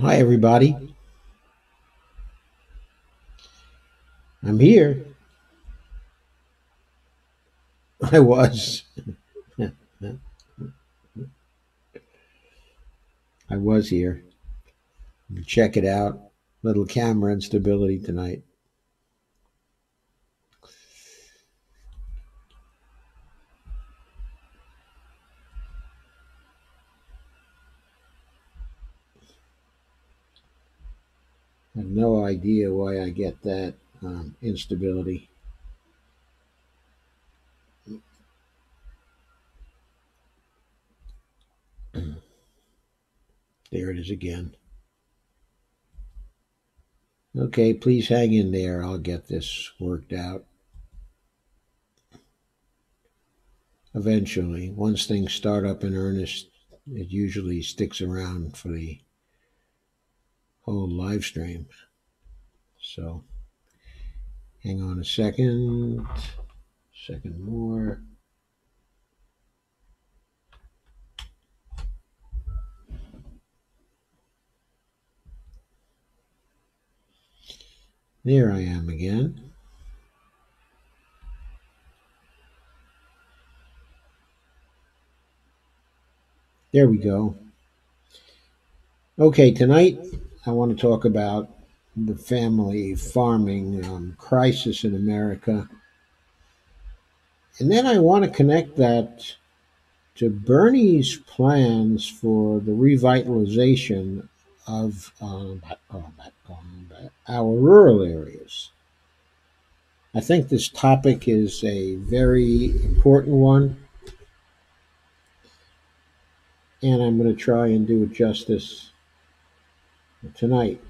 Hi, everybody. I'm here. I was. I was here. Check it out. Little camera instability tonight. I have no idea why I get that instability. There it is again. Okay, please hang in there. I'll get this worked out eventually. Once things start up in earnest, it usually sticks around for the whole live stream. So hang on a second. Second more. There I am again. There we go. Okay, tonight I want to talk about the family farming crisis in America. And then I want to connect that to Bernie's plans for the revitalization of our rural areas. I think this topic is a very important one, and I'm going to try and do it justice tonight.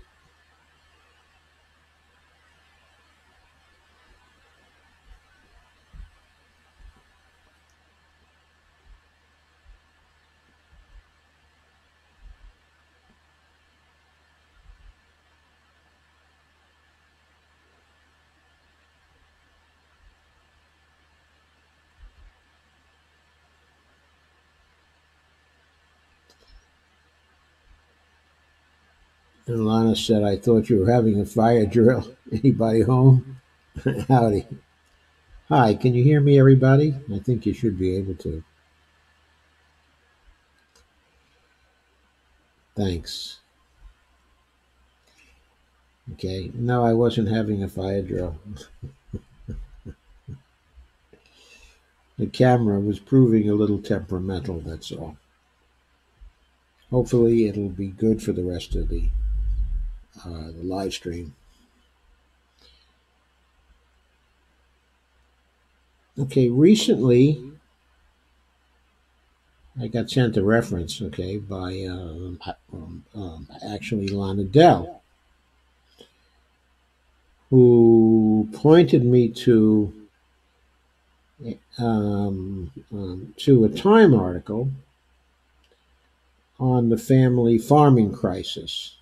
And Lana said, I thought you were having a fire drill. Anybody home? Howdy. Hi, can you hear me, everybody? I think you should be able to. Thanks. Okay. No, I wasn't having a fire drill. The camera was proving a little temperamental, that's all. Hopefully, it'll be good for the rest of the live stream. Okay, recently I got sent a reference, okay, by actually Lana Dell, who pointed me to a Time article on the family farming crisis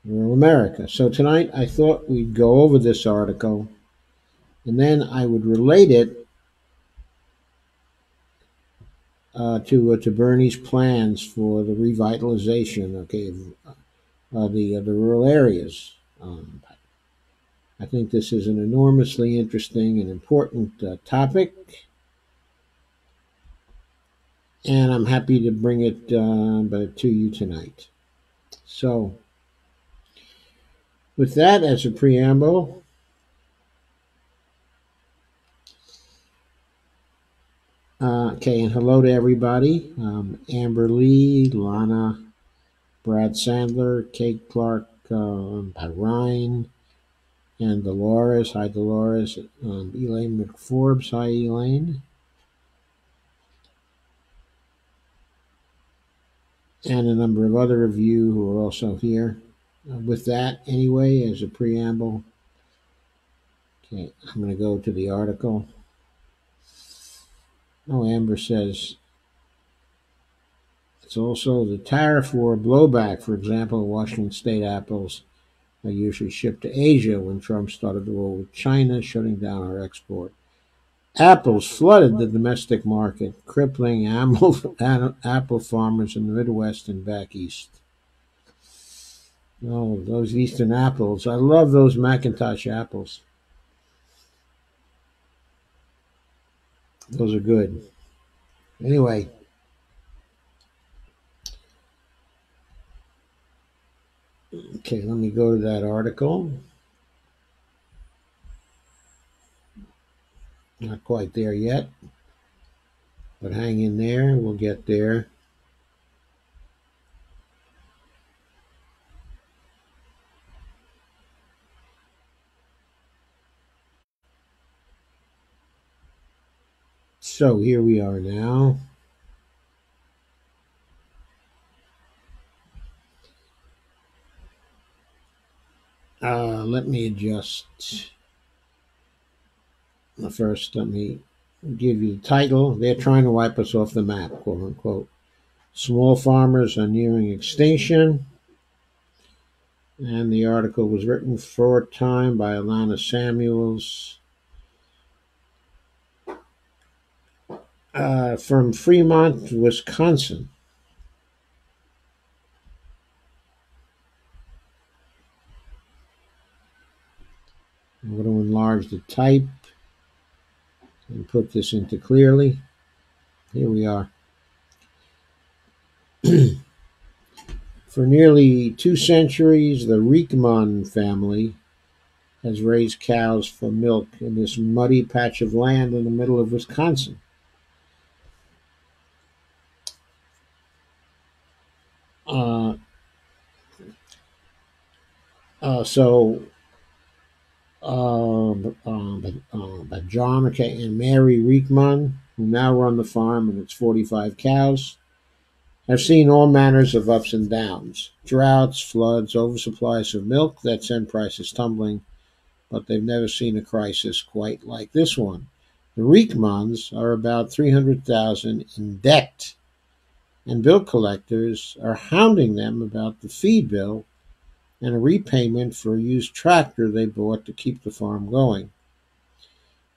in rural America. So tonight I thought we'd go over this article and then I would relate it to Bernie's plans for the revitalization, okay, of the rural areas. I think this is an enormously interesting and important topic, and I'm happy to bring it to you tonight. So, with that as a preamble, okay, and hello to everybody. Amber Lee, Lana, Brad Sandler, Kate Clark, Ryan, and Dolores. Hi, Dolores. Elaine McForbes. Hi, Elaine. And a number of other of you who are also here. With that, anyway, as a preamble, okay, I'm going to go to the article. Oh, Amber says it's also the tariff war blowback. For example, Washington State apples are usually shipped to Asia when Trump started the war with China, shutting down our export. Apples flooded the domestic market, crippling apple farmers in the Midwest and back east. Oh, those Eastern apples. I love those Macintosh apples. Those are good. Anyway, okay, let me go to that article. Not quite there yet, but hang in there. We'll get there. So here we are now. Let me adjust. First, let me give you the title. They're trying to wipe us off the map, quote unquote. Small farmers are nearing extinction. And the article was written for Time by Alana Samuels from Fremont, Wisconsin. I'm going to enlarge the type and put this into clearly. Here we are. For nearly 2 centuries, the Rieckmann family has raised cows for milk in this muddy patch of land in the middle of Wisconsin. Uh, so, but John and Mary Rieckmann, who now run the farm and its 45 cows, have seen all manners of ups and downs: droughts, floods, oversupplies of milk that send prices tumbling, but they've never seen a crisis quite like this one. The Rieckmanns are about 300,000 in debt, and bill collectors are hounding them about the feed bill and a repayment for a used tractor they bought to keep the farm going.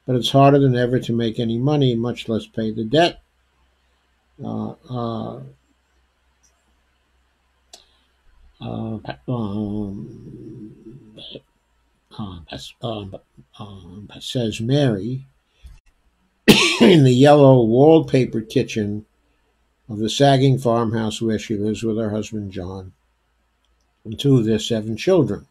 But it's harder than ever to make any money, much less pay the debt. Uh, uh, uh, um, says Mary, in the yellow wallpaper kitchen of the sagging farmhouse where she lives with her husband John and two of their 7 children.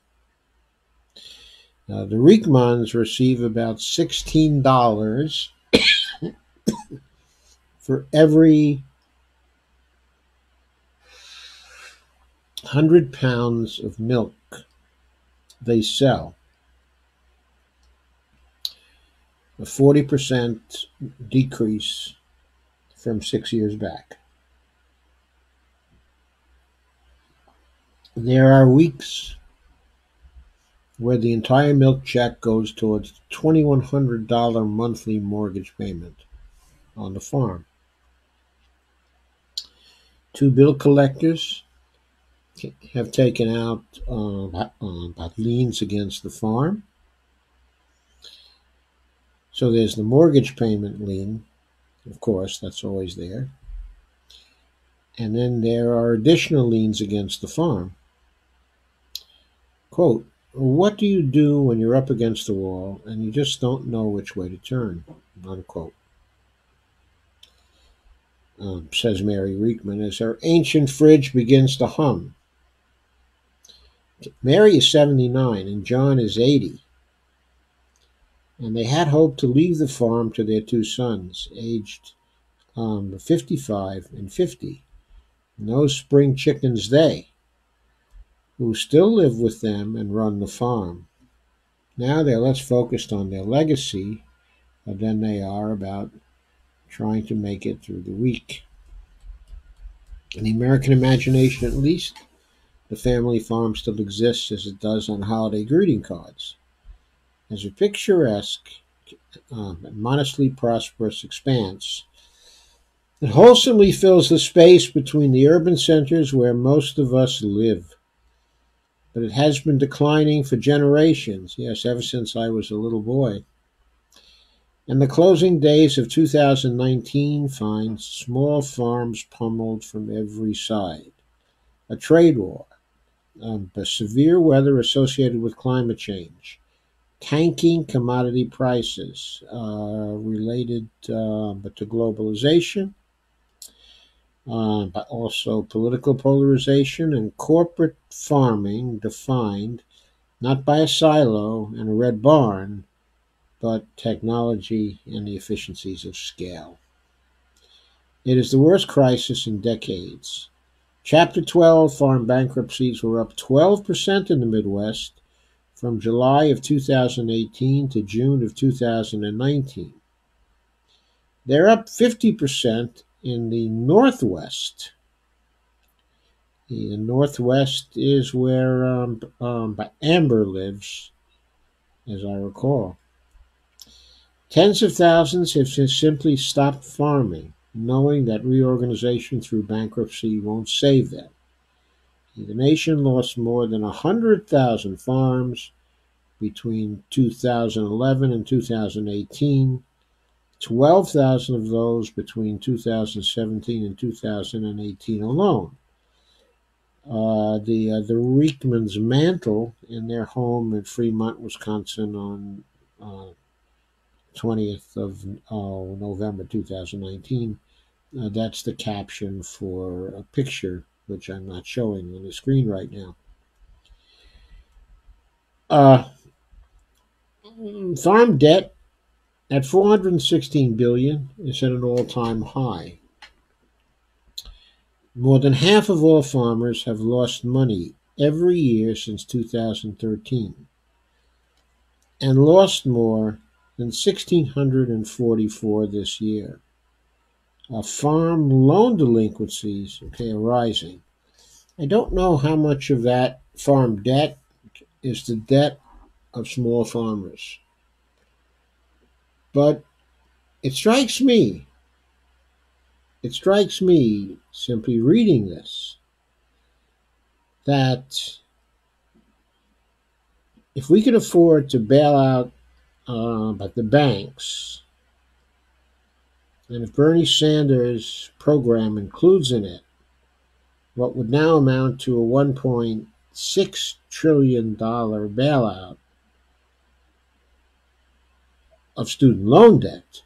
The Rieckmanns receive about $16 for every 100 pounds of milk they sell, a 40% decrease from 6 years back. There are weeks where the entire milk check goes towards the $2,100 monthly mortgage payment on the farm. 2 bill collectors have taken out liens against the farm. So there's the mortgage payment lien, of course, that's always there. And then there are additional liens against the farm. Quote, what do you do when you're up against the wall and you just don't know which way to turn? Unquote. Says Mary Rieckmann as her ancient fridge begins to hum. Mary is 79 and John is 80. And they had hoped to leave the farm to their 2 sons, aged 55 and 50. No spring chickens they, who still live with them and run the farm. Now they're less focused on their legacy than they are about trying to make it through the week. In the American imagination, at least, the family farm still exists as it does on holiday greeting cards, as a picturesque, modestly prosperous expanse that wholesomely fills the space between the urban centers where most of us live. But it has been declining for generations, yes, ever since I was a little boy. And the closing days of 2019 find small farms pummeled from every side. A trade war, The severe weather associated with climate change, tanking commodity prices related but to globalization, but also political polarization and corporate farming defined not by a silo and a red barn, but technology and the efficiencies of scale. It is the worst crisis in decades. Chapter 12 farm bankruptcies were up 12% in the Midwest from July of 2018 to June of 2019. They're up 50% in the Northwest. The Northwest is where Amber lives, as I recall. Tens of thousands have simply stopped farming, knowing that reorganization through bankruptcy won't save them. The nation lost more than 100,000 farms between 2011 and 2018, 12,000 of those between 2017 and 2018 alone. The Reekman's mantle in their home in Fremont, Wisconsin on 20th of November 2019. That's the caption for a picture, which I'm not showing on the screen right now. Farm debt at $416 billion is at an all-time high. More than half of all farmers have lost money every year since 2013, and lost more than 1,644 this year. Farm loan delinquencies are rising. I don't know how much of that farm debt is the debt of small farmers, but it strikes me simply reading this that if we can afford to bail out but the banks, and if Bernie Sanders' program includes in it what would now amount to a $1.6 trillion bailout of student loan debt,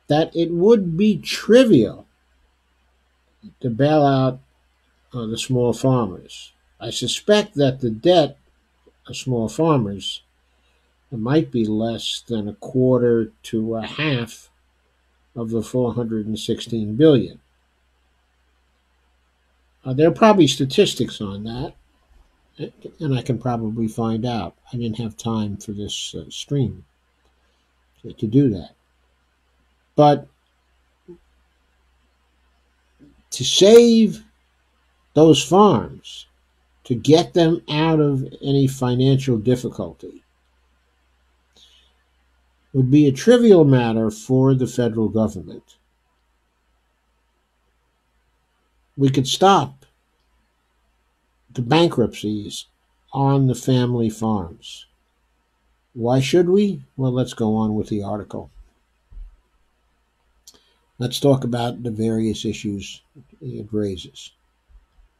that it would be trivial to bail out the small farmers. I suspect that the debt of small farmers might be less than a quarter to a half of the $416 billion. There are probably statistics on that, and I can probably find out. I didn't have time for this stream to do that. But to save those farms, to get them out of any financial difficulty, would be a trivial matter for the federal government. We could stop the bankruptcies on the family farms. Why should we? Well, let's go on with the article. Let's talk about the various issues it raises,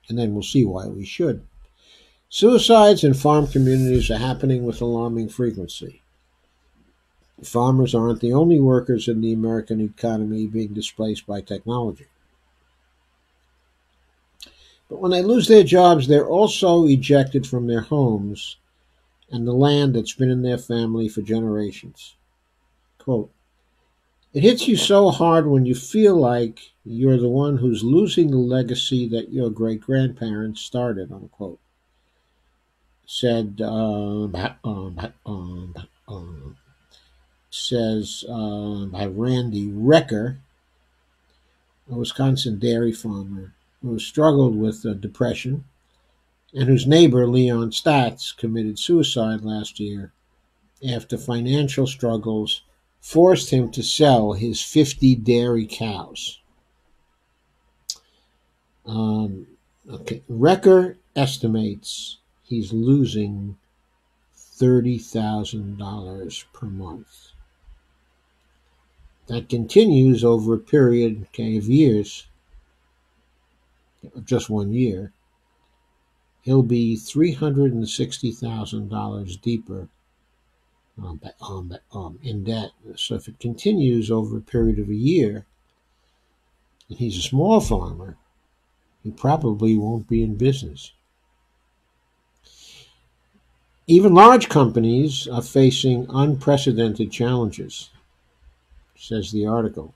and then we'll see why we should. Suicides in farm communities are happening with alarming frequency. Farmers aren't the only workers in the American economy being displaced by technology. But when they lose their jobs, they're also ejected from their homes and the land that's been in their family for generations. Quote, "It hits you so hard when you feel like you're the one who's losing the legacy that your great-grandparents started," unquote, said by Randy Recker, a Wisconsin dairy farmer who struggled with depression and whose neighbor, Leon Statz, committed suicide last year after financial struggles forced him to sell his 50 dairy cows. Recker estimates he's losing $30,000 per month. That continues over a period of years, just 1 year. he'll be $360,000 deeper in debt. So if it continues over a period of a year, and he's a small farmer, he probably won't be in business. Even large companies are facing unprecedented challenges, says the article.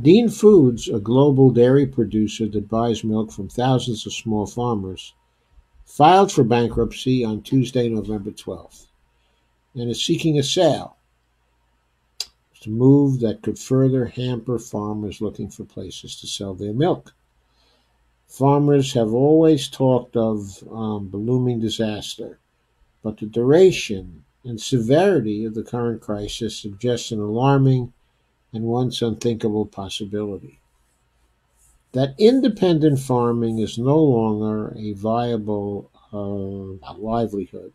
Dean Foods, a global dairy producer that buys milk from thousands of small farmers, filed for bankruptcy on Tuesday, November 12th, and is seeking a sale. It's a move that could further hamper farmers looking for places to sell their milk. Farmers have always talked of the looming disaster, but the duration and severity of the current crisis suggests an alarming and once unthinkable possibility. That independent farming is no longer a viable livelihood.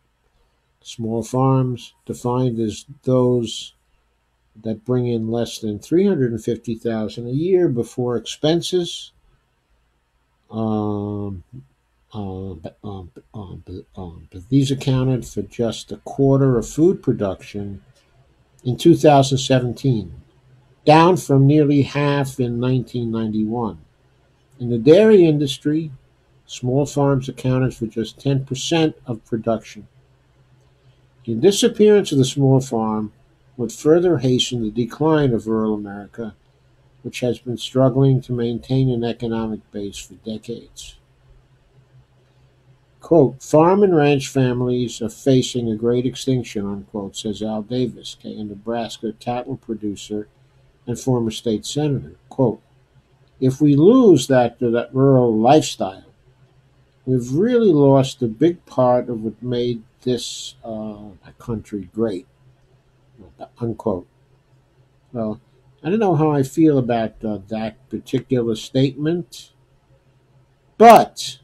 Small farms, defined as those that bring in less than $350,000 a year before expenses, but these accounted for just a quarter of food production in 2017, down from nearly half in 1991. In the dairy industry, small farms accounted for just 10% of production. The disappearance of the small farm would further hasten the decline of rural America, which has been struggling to maintain an economic base for decades. Quote, farm and ranch families are facing a great extinction, unquote, says Al Davis, a Nebraska cattle producer and former state senator. Quote, if we lose that rural lifestyle, we've really lost a big part of what made this country great, unquote. Well, I don't know how I feel about that particular statement, but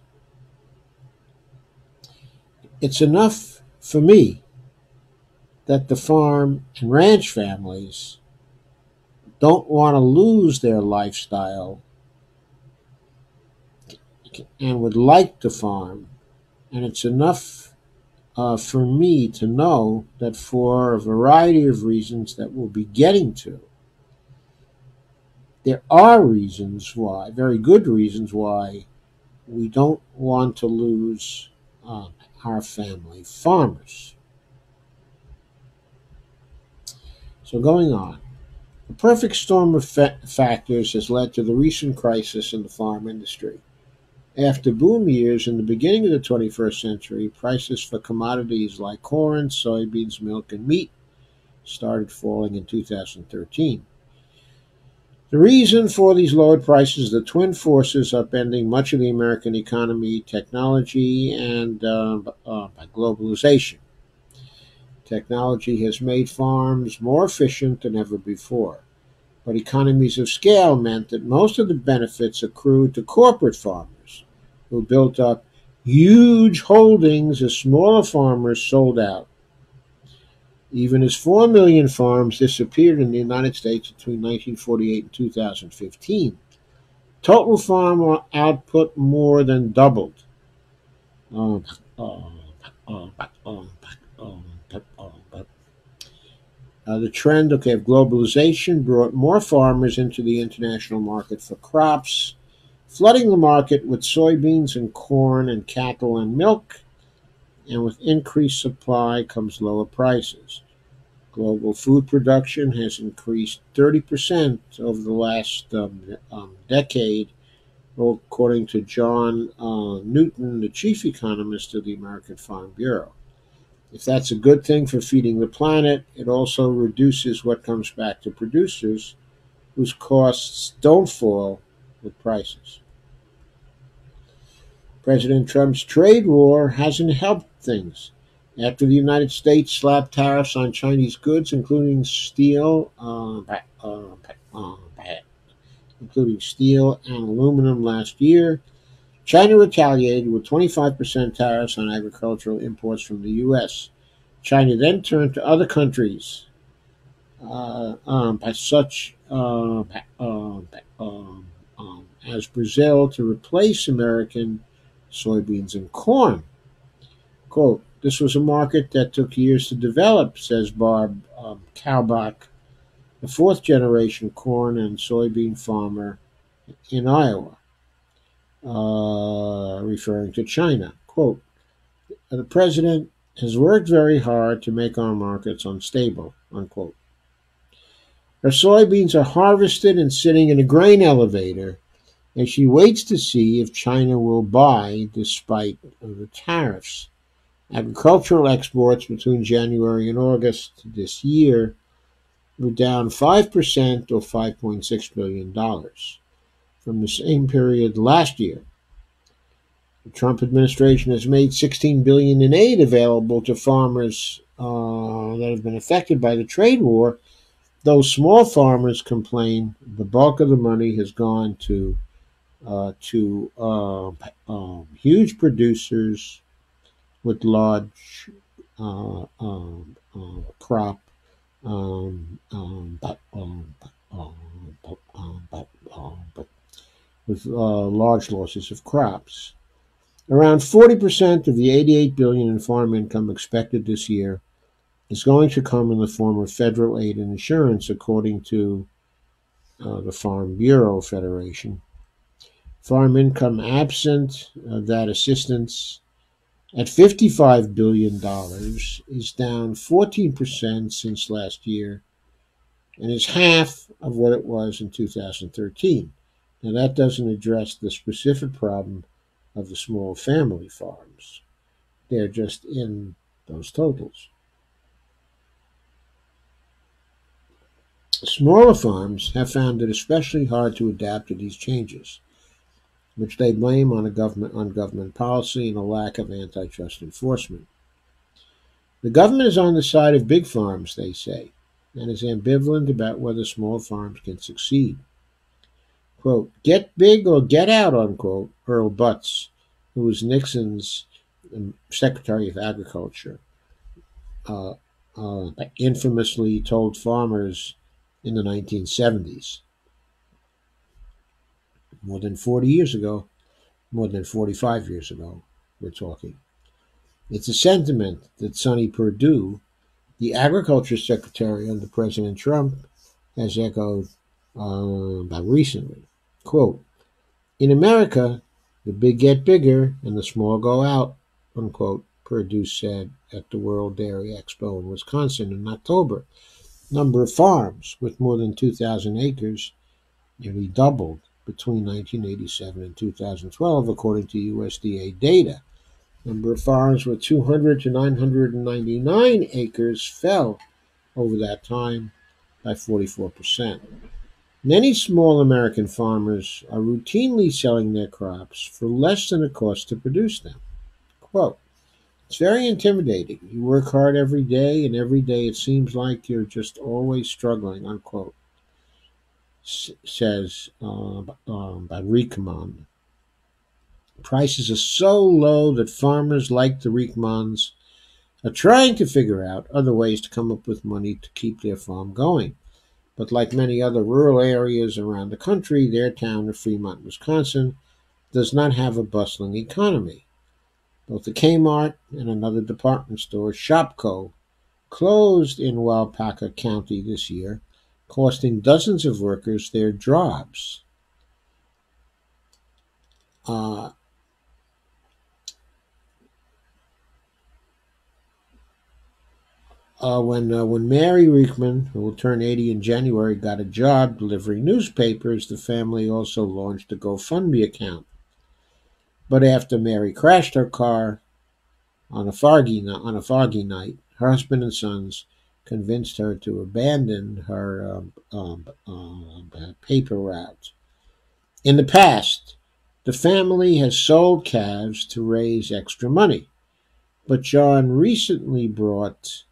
it's enough for me that the farm and ranch families don't want to lose their lifestyle and would like to farm. And it's enough for me to know that for a variety of reasons that we'll be getting to, there are reasons why, very good reasons why, we don't want to lose our family farmers. So going on, the perfect storm of factors has led to the recent crisis in the farm industry. After boom years in the beginning of the 21st century, prices for commodities like corn, soybeans, milk, and meat started falling in 2013. The reason for these lowered prices is the twin forces upending much of the American economy, technology, and globalization. Technology has made farms more efficient than ever before, but economies of scale meant that most of the benefits accrued to corporate farmers, who built up huge holdings as smaller farmers sold out. Even as 4 million farms disappeared in the United States between 1948 and 2015, total farm output more than doubled. The trend of globalization brought more farmers into the international market for crops, flooding the market with soybeans and corn and cattle and milk, and with increased supply comes lower prices. Global food production has increased 30% over the last decade, according to John Newton, the chief economist of the American Farm Bureau. If that's a good thing for feeding the planet, it also reduces what comes back to producers, whose costs don't fall with prices. President Trump's trade war hasn't helped things. After the United States slapped tariffs on Chinese goods, including steel and aluminum last year, China retaliated with 25% tariffs on agricultural imports from the U.S. China then turned to other countries, such as Brazil, to replace American soybeans and corn. Quote, "This was a market that took years to develop," says Barb Kalbach, a fourth generation corn and soybean farmer in Iowa, referring to China. Quote, "The president has worked very hard to make our markets unstable," unquote. Her soybeans are harvested and sitting in a grain elevator as she waits to see if China will buy despite the tariffs. Agricultural exports between January and August this year were down 5% or $5.6 billion from the same period last year. The Trump administration has made $16 billion in aid available to farmers that have been affected by the trade war. Those small farmers complain the bulk of the money has gone to huge producers with large crop but with large losses of crops. Around 40% of the $88 billion in farm income expected this year is going to come in the form of federal aid and insurance, according to the Farm Bureau Federation. Farm income absent that assistance at $55 billion is down 14% since last year and is half of what it was in 2013. Now, that doesn't address the specific problem of the small family farms. They're just in those totals. Smaller farms have found it especially hard to adapt to these changes, which they blame on government policy and a lack of antitrust enforcement. The government is on the side of big farms, they say, and is ambivalent about whether small farms can succeed. Quote, "Get big or get out," unquote, Earl Butz, who was Nixon's Secretary of Agriculture, infamously told farmers in the 1970s. More than 40 years ago, more than 45 years ago, we're talking. It's a sentiment that Sonny Perdue, the Agriculture Secretary under President Trump, has echoed recently. Quote, "In America, the big get bigger and the small go out," unquote, Perdue said at the World Dairy Expo in Wisconsin in October. Number of farms with more than 2,000 acres nearly doubled between 1987 and 2012, according to USDA data. Number of farms with 200 to 999 acres fell over that time by 44%. Many small American farmers are routinely selling their crops for less than it costs to produce them. Quote, "It's very intimidating. You work hard every day, and every day it seems like you're just always struggling," unquote, says Rieckmann. Prices are so low that farmers like the Rieckmanns are trying to figure out other ways to come up with money to keep their farm going. But like many other rural areas around the country, their town of Fremont, Wisconsin, does not have a bustling economy. Both the Kmart and another department store, Shopko, closed in Waupaca County this year, costing dozens of workers their jobs. When Mary Rieckmann, who will turn 80 in January, got a job delivering newspapers, the family also launched a GoFundMe account. But after Mary crashed her car on a foggy night, her husband and sons convinced her to abandon her paper route. In the past, the family has sold calves to raise extra money, but John recently brought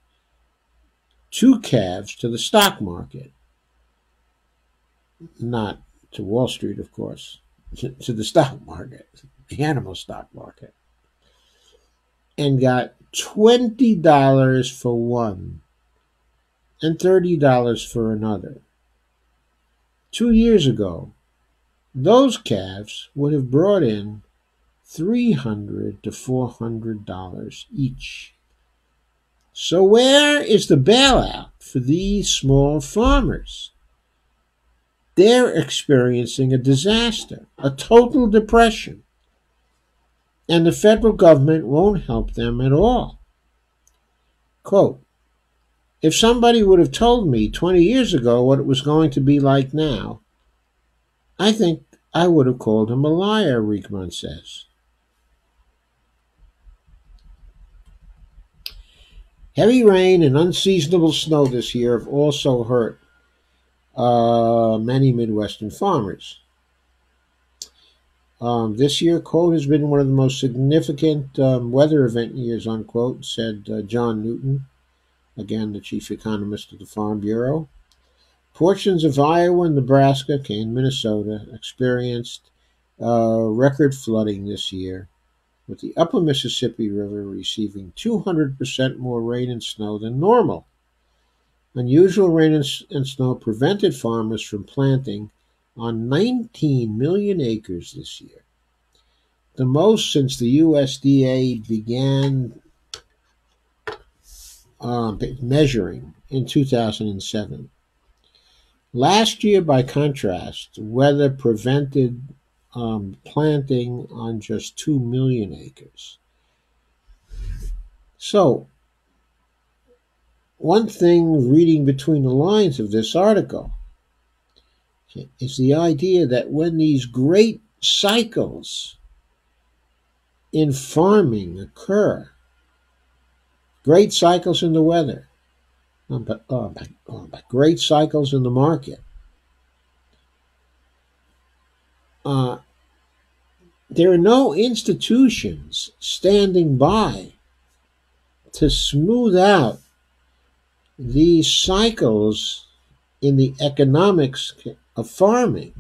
2 calves to the stock market. Not to Wall Street, of course, to the stock market, the animal stock market, and got $20 for one and $30 for another. 2 years ago, those calves would have brought in $300 to $400 each. So where is the bailout for these small farmers? They're experiencing a disaster, a total depression, and the federal government won't help them at all. Quote, if somebody would have told me 20 years ago what it was going to be like now, I think I would have called him a liar, Riekman says. Heavy rain and unseasonable snow this year have also hurt many Midwestern farmers. This year, quote, has been one of the most significant weather event years, unquote, said John Newton, again, the chief economist of the Farm Bureau. Portions of Iowa and Nebraska and Minnesota experienced record flooding this year, with the upper Mississippi River receiving 200% more rain and snow than normal. Unusual rain and snow prevented farmers from planting on 19 million acres this year, the most since the USDA began measuring in 2007. Last year, by contrast, weather prevented planting on just 2 million acres. So, one thing reading between the lines of this article is the idea that when these great cycles in farming occur, great cycles in the weather, but great cycles in the market, there are no institutions standing by to smooth out these cycles in the economics of farming.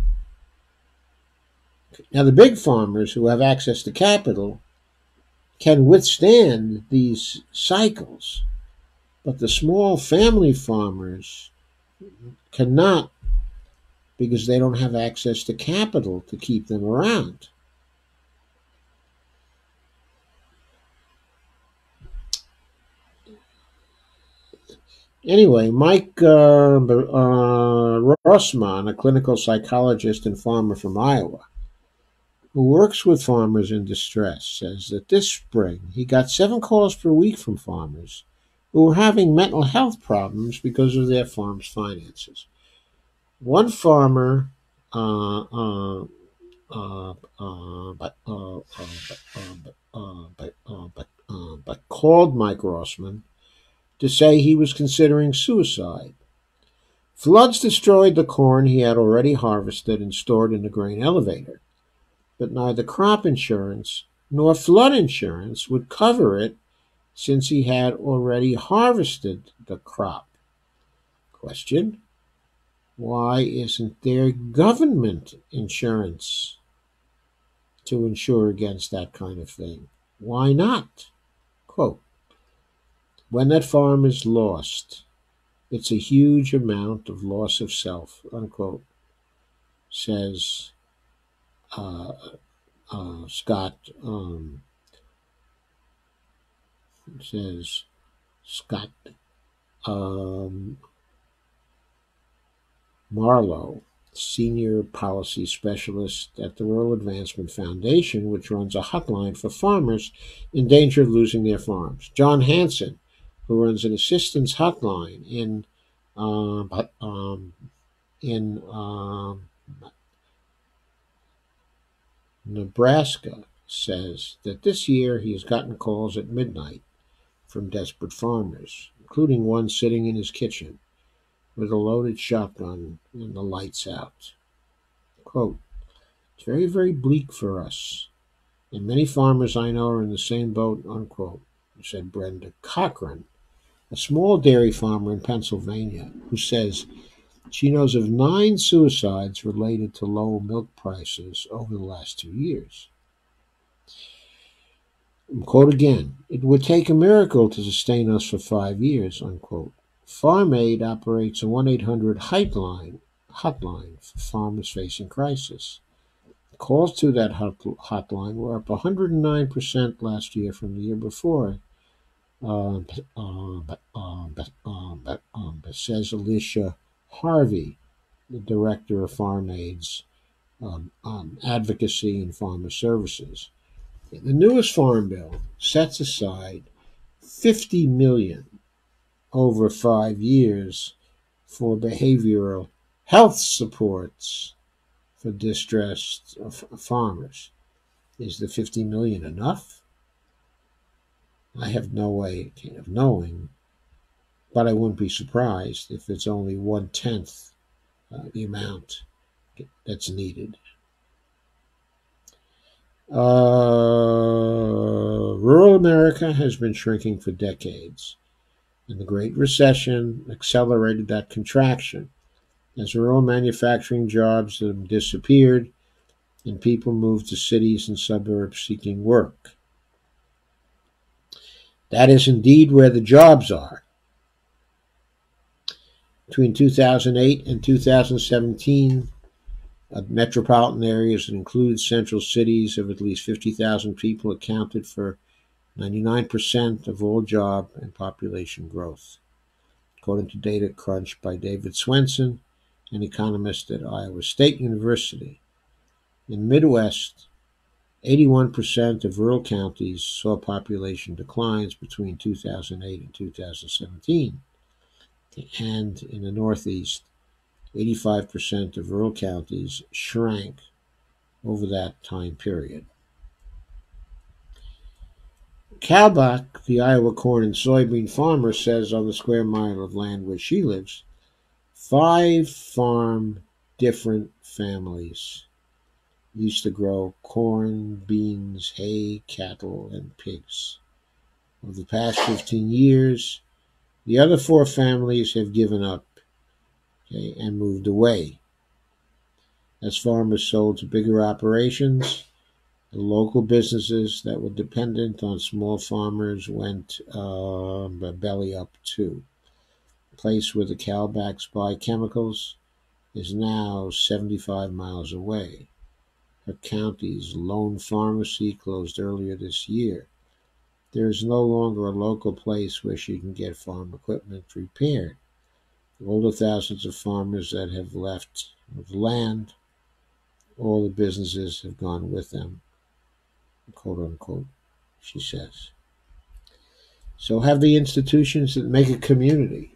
Now, the big farmers who have access to capital can withstand these cycles, but the small family farmers cannot, because they don't have access to capital to keep them around. Anyway, Mike Rossman, a clinical psychologist and farmer from Iowa, who works with farmers in distress, says that this spring he got 7 calls per week from farmers who were having mental health problems because of their farm's finances. One farmer called Mike Rossman to say he was considering suicide. Floods destroyed the corn he had already harvested and stored in the grain elevator, but neither crop insurance nor flood insurance would cover it since he had already harvested the crop. Question: why isn't there government insurance to insure against that kind of thing? Why not? Quote, when that farm is lost, it's a huge amount of loss of self, unquote, says Scott Marlowe, senior policy specialist at the Rural Advancement Foundation, which runs a hotline for farmers in danger of losing their farms. John Hansen, who runs an assistance hotline in Nebraska, says that this year he has gotten calls at midnight from desperate farmers, including one sitting in his kitchen with a loaded shotgun and the lights out. Quote, it's very, very bleak for us, and many farmers I know are in the same boat, unquote, said Brenda Cochran, a small dairy farmer in Pennsylvania, who says she knows of 9 suicides related to low milk prices over the last 2 years. Quote again, it would take a miracle to sustain us for 5 years, unquote. Farm Aid operates a 1-800 hotline for farmers facing crisis. Calls to that hotline were up 109% last year from the year before, says Alicia Harvey, the director of Farm Aid's Advocacy and Farmer Services. The newest farm bill sets aside $50 million over 5 years for behavioral health supports for distressed farmers. Is the $50 million enough? I have no way of knowing, but I wouldn't be surprised if it's only 1/10 the amount that's needed. Rural America has been shrinking for decades, and the Great Recession accelerated that contraction as rural manufacturing jobs disappeared and people moved to cities and suburbs seeking work. That is indeed where the jobs are. Between 2008 and 2017, metropolitan areas that include central cities of at least 50,000 people accounted for 99% of all job and population growth, according to data crunched by David Swenson, an economist at Iowa State University. In the Midwest, 81% of rural counties saw population declines between 2008 and 2017. And in the Northeast, 85% of rural counties shrank over that time period. Kalbach, the Iowa corn and soybean farmer, says on the square mile of land where she lives, 5 farm different families used to grow corn, beans, hay, cattle, and pigs. Over the past 15 years, the other 4 families have given up and moved away. As farmers sold to bigger operations, the local businesses that were dependent on small farmers went belly up too. The place where the Kalbachs buy chemicals is now 75 miles away. Her county's lone pharmacy closed earlier this year. There is no longer a local place where she can get farm equipment repaired. All the thousands of farmers that have left the land, all the businesses have gone with them, quote unquote, she says. So have the institutions that make a community,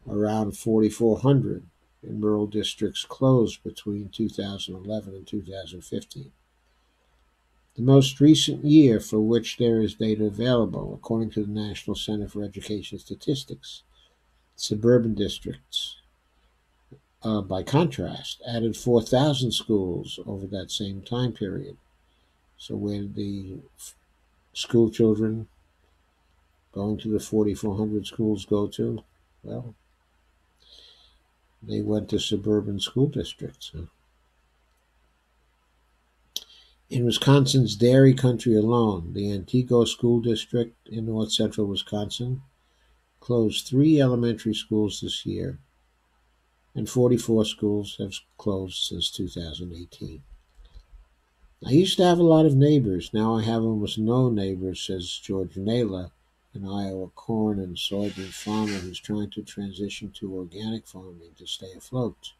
around 4,400 in rural districts, closed between 2011 and 2015. The most recent year for which there is data available, according to the National Center for Education Statistics, suburban districts, by contrast, added 4,000 schools over that same time period. So where did the school children going to the 4,400 schools go to? Well, they went to suburban school districts. In Wisconsin's Dairy Country alone, the Antigo School District in north central Wisconsin closed 3 elementary schools this year, and 44 schools have closed since 2018. I used to have a lot of neighbors. Now I have almost no neighbors, says George Naylor, an Iowa corn and soybean farmer who's trying to transition to organic farming to stay afloat.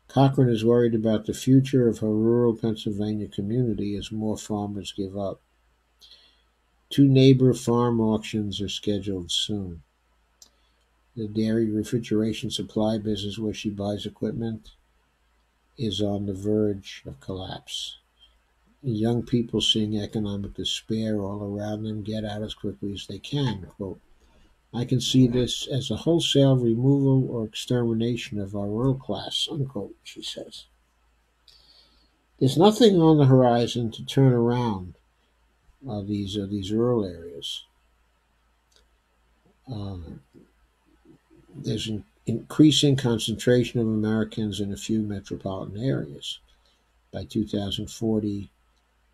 Cochran is worried about the future of her rural Pennsylvania community as more farmers give up. 2 neighbor farm auctions are scheduled soon. The dairy refrigeration supply business where she buys equipment is on the verge of collapse. Young people seeing economic despair all around them get out as quickly as they can. Quote, I can see this as a wholesale removal or extermination of our rural class, unquote, she says. There's nothing on the horizon to turn around these rural areas. There's an increasing concentration of Americans in a few metropolitan areas. By 2040,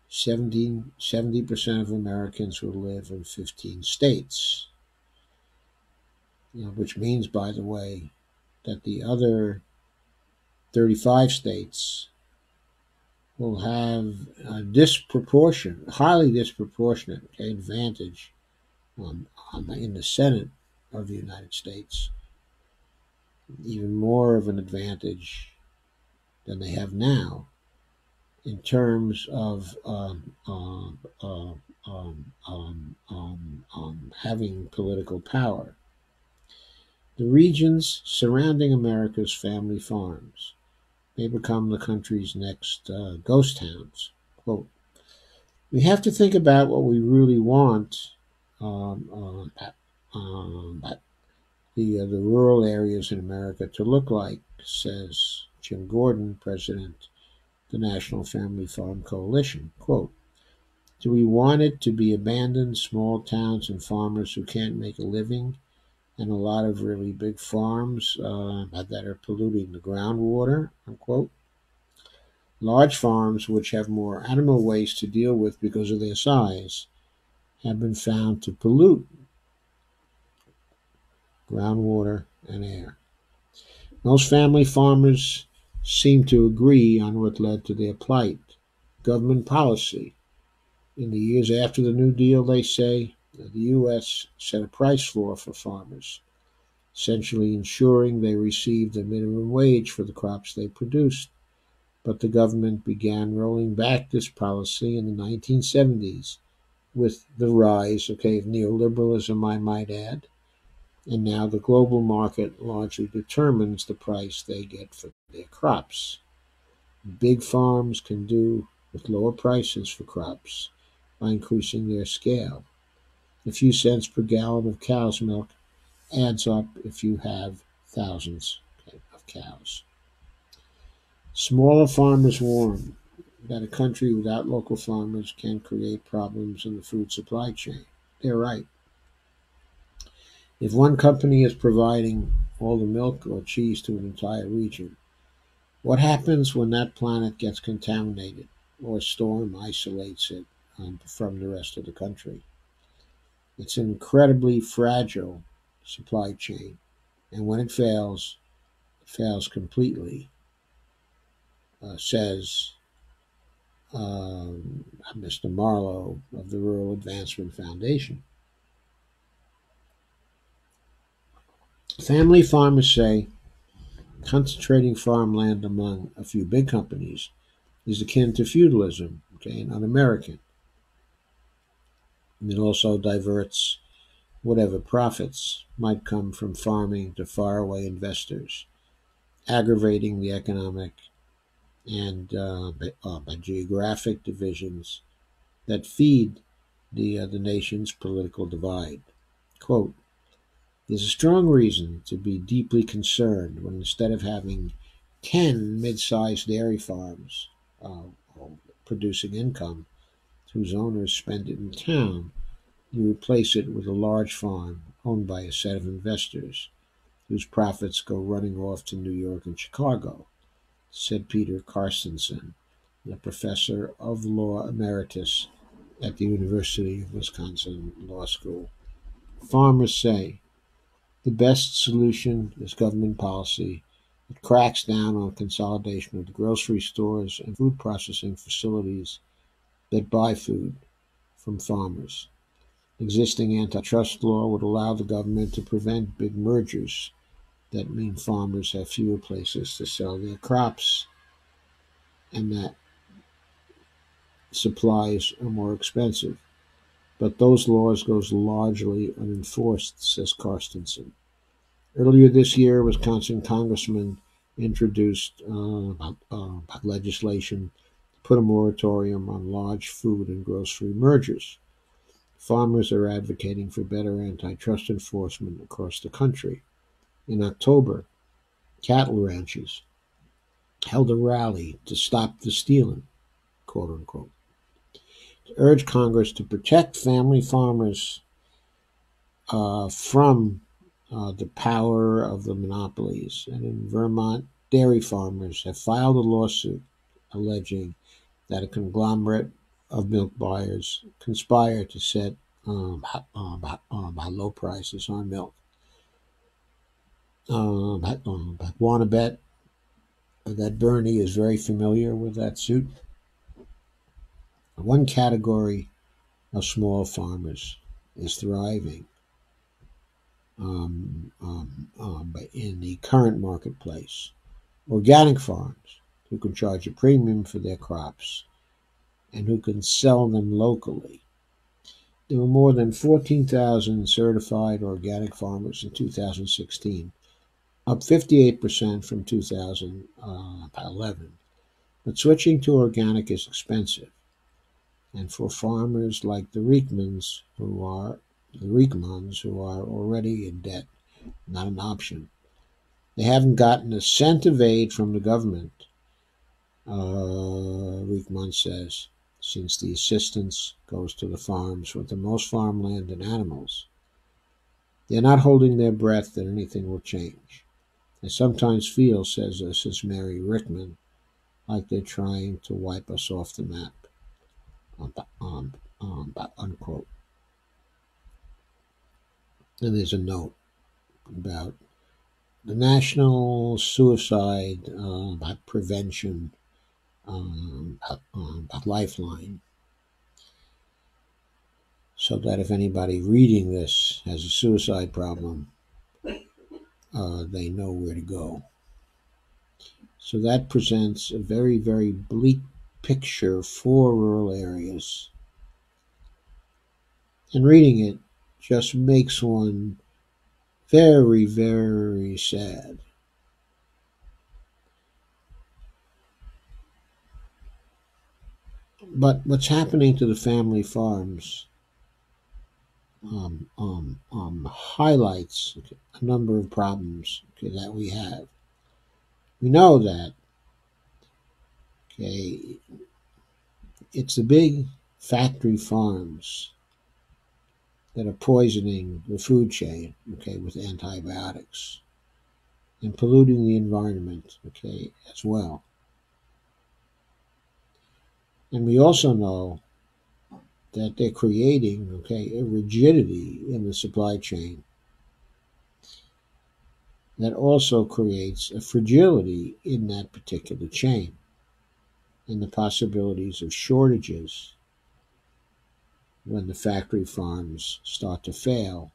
70% of Americans will live in 15 states. Which means, by the way, that the other 35 states will have a highly disproportionate advantage in the Senate of the United States, even more of an advantage than they have now in terms of having political power. The regions surrounding America's family farms may become the country's next ghost towns. Quote, we have to think about what we really want the rural areas in America to look like, says Jim Gordon, president of the National Family Farm Coalition. Quote, do we want it to be abandoned small towns and farmers who can't make a living and a lot of really big farms that are polluting the groundwater, unquote? Large farms, which have more animal waste to deal with because of their size, have been found to pollute groundwater and air. Most family farmers seem to agree on what led to their plight: government policy. In the years after the New Deal, they say, the U.S. set a price floor for farmers, essentially ensuring they received a minimum wage for the crops they produced. But the government began rolling back this policy in the 1970s with the rise, of neoliberalism, I might add, and now the global market largely determines the price they get for their crops. Big farms can do with lower prices for crops by increasing their scale. A few cents per gallon of cow's milk adds up if you have thousands of cows. Smaller farmers warn that a country without local farmers can create problems in the food supply chain. They're right. If one company is providing all the milk or cheese to an entire region, what happens when that planet gets contaminated or a storm isolates it from the rest of the country? It's an incredibly fragile supply chain, and when it fails completely, says Mr. Marlowe of the Rural Advancement Foundation. Family farmers say concentrating farmland among a few big companies is akin to feudalism, and un-American. And it also diverts whatever profits might come from farming to faraway investors, aggravating the economic and geographic divisions that feed the nation's political divide. Quote, there's a strong reason to be deeply concerned when instead of having 10 mid-sized dairy farms producing income whose owners spend it in town, you replace it with a large farm owned by a set of investors whose profits go running off to New York and Chicago, said Peter Carstensen, a professor of law emeritus at the University of Wisconsin Law School. Farmers say the best solution is government policy that cracks down on consolidation of the grocery stores and food processing facilities that buy food from farmers. Existing antitrust law would allow the government to prevent big mergers that mean farmers have fewer places to sell their crops and that supplies are more expensive. But those laws go largely unenforced, says Carstensen. Earlier this year, Wisconsin congressman introduced legislation to put a moratorium on large food and grocery mergers. Farmers are advocating for better antitrust enforcement across the country. In October, cattle ranchers held a rally to stop the stealing, quote unquote, to urge Congress to protect family farmers from the power of the monopolies. And in Vermont, dairy farmers have filed a lawsuit alleging that a conglomerate of milk buyers conspire to set low prices on milk. I want to bet that Bernie is very familiar with that suit. One category of small farmers is thriving in the current marketplace. Organic farms, who can charge a premium for their crops and who can sell them locally. There were more than 14,000 certified organic farmers in 2016, up 58% from 2011. But switching to organic is expensive, and for farmers like the Riekmans who are already in debt, not an option. They haven't gotten a cent of aid from the government, Riekman says, since the assistance goes to the farms with the most farmland and animals. They're not holding their breath that anything will change. I sometimes feel, says Mary Rickman, like they're trying to wipe us off the map. Unquote. And there's a note about the National Suicide Prevention Lifeline, so that if anybody reading this has a suicide problem, they know where to go. So that presents a very, very bleak picture for rural areas. And reading it just makes one very, very sad. But what's happening to the family farms highlights a number of problems that we have. We know that it's the big factory farms that are poisoning the food chain with antibiotics and polluting the environment as well. And we also know that they're creating a rigidity in the supply chain that also creates a fragility in that particular chain and the possibilities of shortages when the factory farms start to fail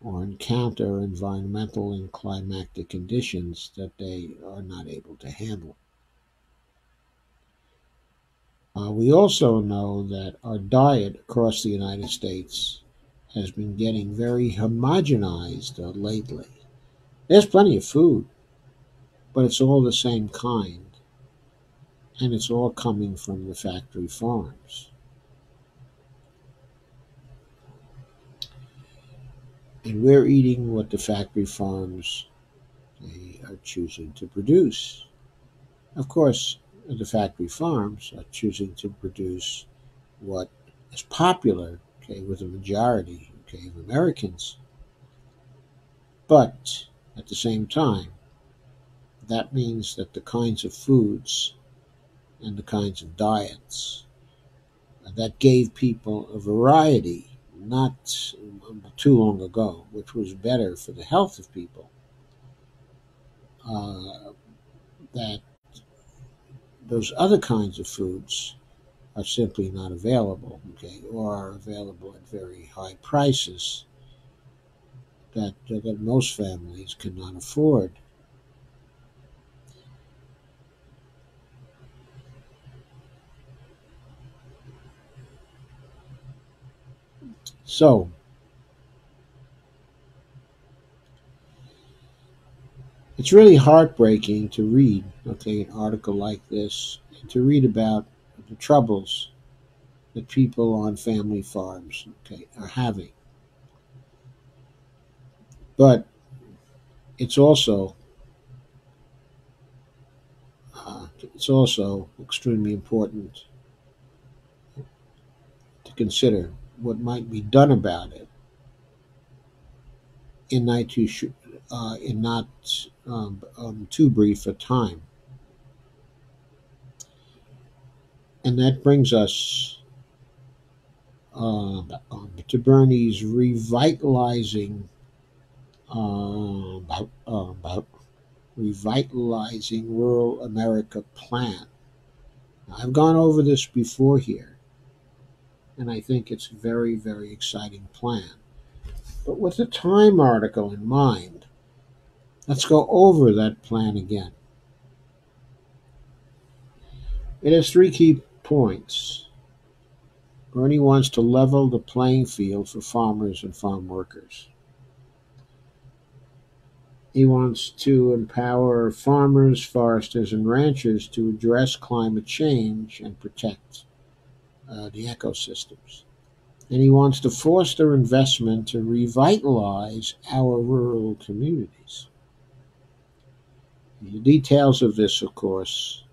or encounter environmental and climatic conditions that they are not able to handle. We also know that our diet across the United States has been getting very homogenized lately. There's plenty of food, but it's all the same kind, and it's all coming from the factory farms. And we're eating what the factory farms they are choosing to produce. Of course, the factory farms are choosing to produce what is popular with a majority of Americans. But at the same time, that means that the kinds of foods and the kinds of diets that gave people a variety not too long ago, which was better for the health of people, that those other kinds of foods are simply not available, or are available at very high prices that most families cannot afford. So, it's really heartbreaking to read, an article like this, and to read about the troubles that people on family farms, are having. But it's also extremely important to consider what might be done about it in not too brief a time. And that brings us to Bernie's revitalizing revitalizing rural America plan. Now, I've gone over this before here, and I think it's a very, very exciting plan. But with the Time article in mind, let's go over that plan again. It has three key points. Bernie wants to level the playing field for farmers and farm workers. He wants to empower farmers, foresters, and ranchers to address climate change and protect the ecosystems. And he wants to foster investment to revitalize our rural communities. The details of this, of course,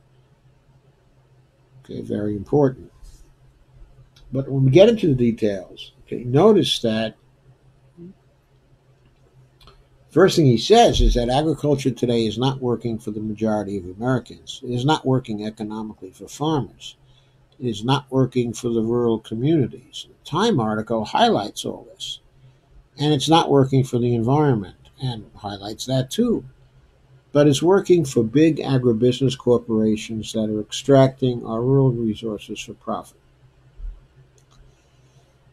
okay, very important. But when we get into the details, okay, notice that first thing he says is that agriculture today is not working for the majority of Americans. It is not working economically for farmers. It is not working for the rural communities. The Time article highlights all this. And it's not working for the environment and highlights that too. But it's working for big agribusiness corporations that are extracting our rural resources for profit.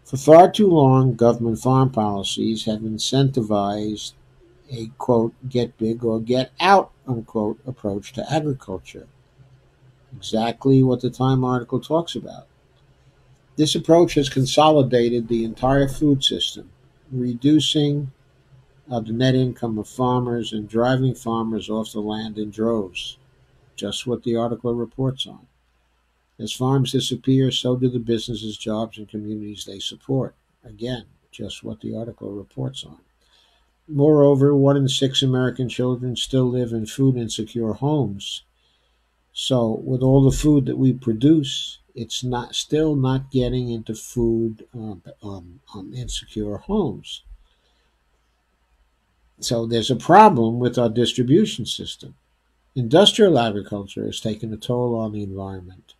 For far too long, government farm policies have incentivized a quote, get big or get out, unquote, approach to agriculture. Exactly what the Time article talks about. This approach has consolidated the entire food system, reducing the net income of farmers and driving farmers off the land in droves. Just what the article reports on. As farms disappear, so do the businesses, jobs, and communities they support. Again, just what the article reports on. Moreover, 1 in 6 American children still live in food insecure homes. So, with all the food that we produce, it's not still not getting into food insecure homes. So, there's a problem with our distribution system. Industrial agriculture has taken a toll on the environment,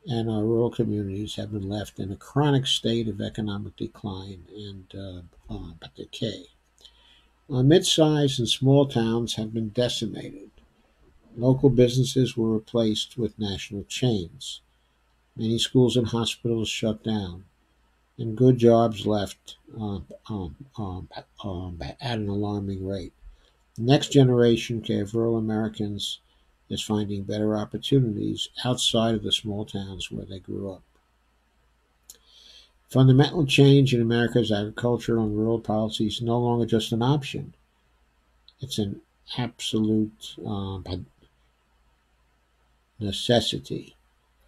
and our rural communities have been left in a chronic state of economic decline and decay. Mid-sized and small towns have been decimated. Local businesses were replaced with national chains. Many schools and hospitals shut down, and good jobs left at an alarming rate. The next generation of rural Americans is finding better opportunities outside of the small towns where they grew up. Fundamental change in America's agricultural and rural policies is no longer just an option. It's an absolute necessity.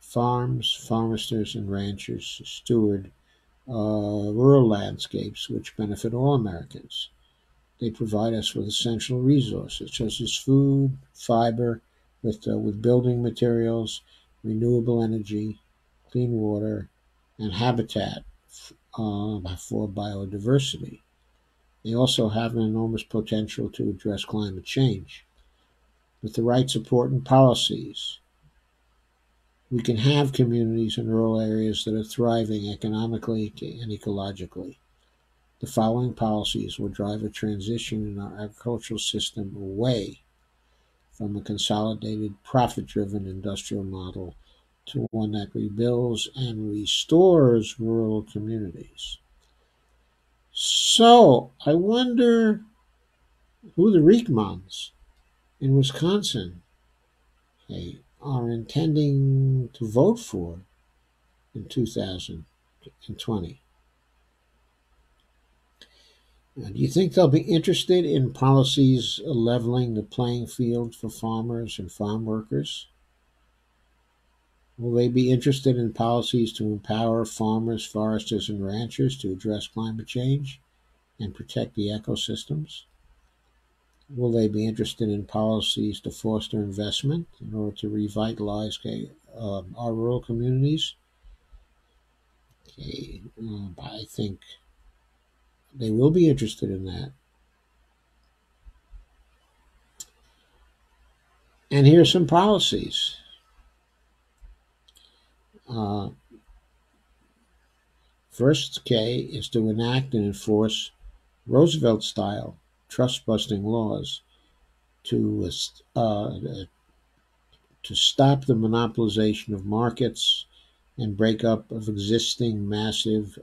Farms, foresters, and ranchers steward rural landscapes which benefit all Americans. They provide us with essential resources such as food, fiber, with building materials, renewable energy, clean water, and habitat for biodiversity. They also have an enormous potential to address climate change. With the right support and policies, we can have communities in rural areas that are thriving economically and ecologically. The following policies will drive a transition in our agricultural system away from a consolidated, profit-driven industrial model to one that rebuilds and restores rural communities. So, I wonder who the Riekmans in Wisconsin are intending to vote for in 2020. Do you think they'll be interested in policies leveling the playing field for farmers and farm workers? Will they be interested in policies to empower farmers, foresters, and ranchers to address climate change and protect the ecosystems? Will they be interested in policies to foster investment in order to revitalize our rural communities? I think they will be interested in that. And here's some policies. First, is to enact and enforce Roosevelt-style trust-busting laws to stop the monopolization of markets and breakup of existing massive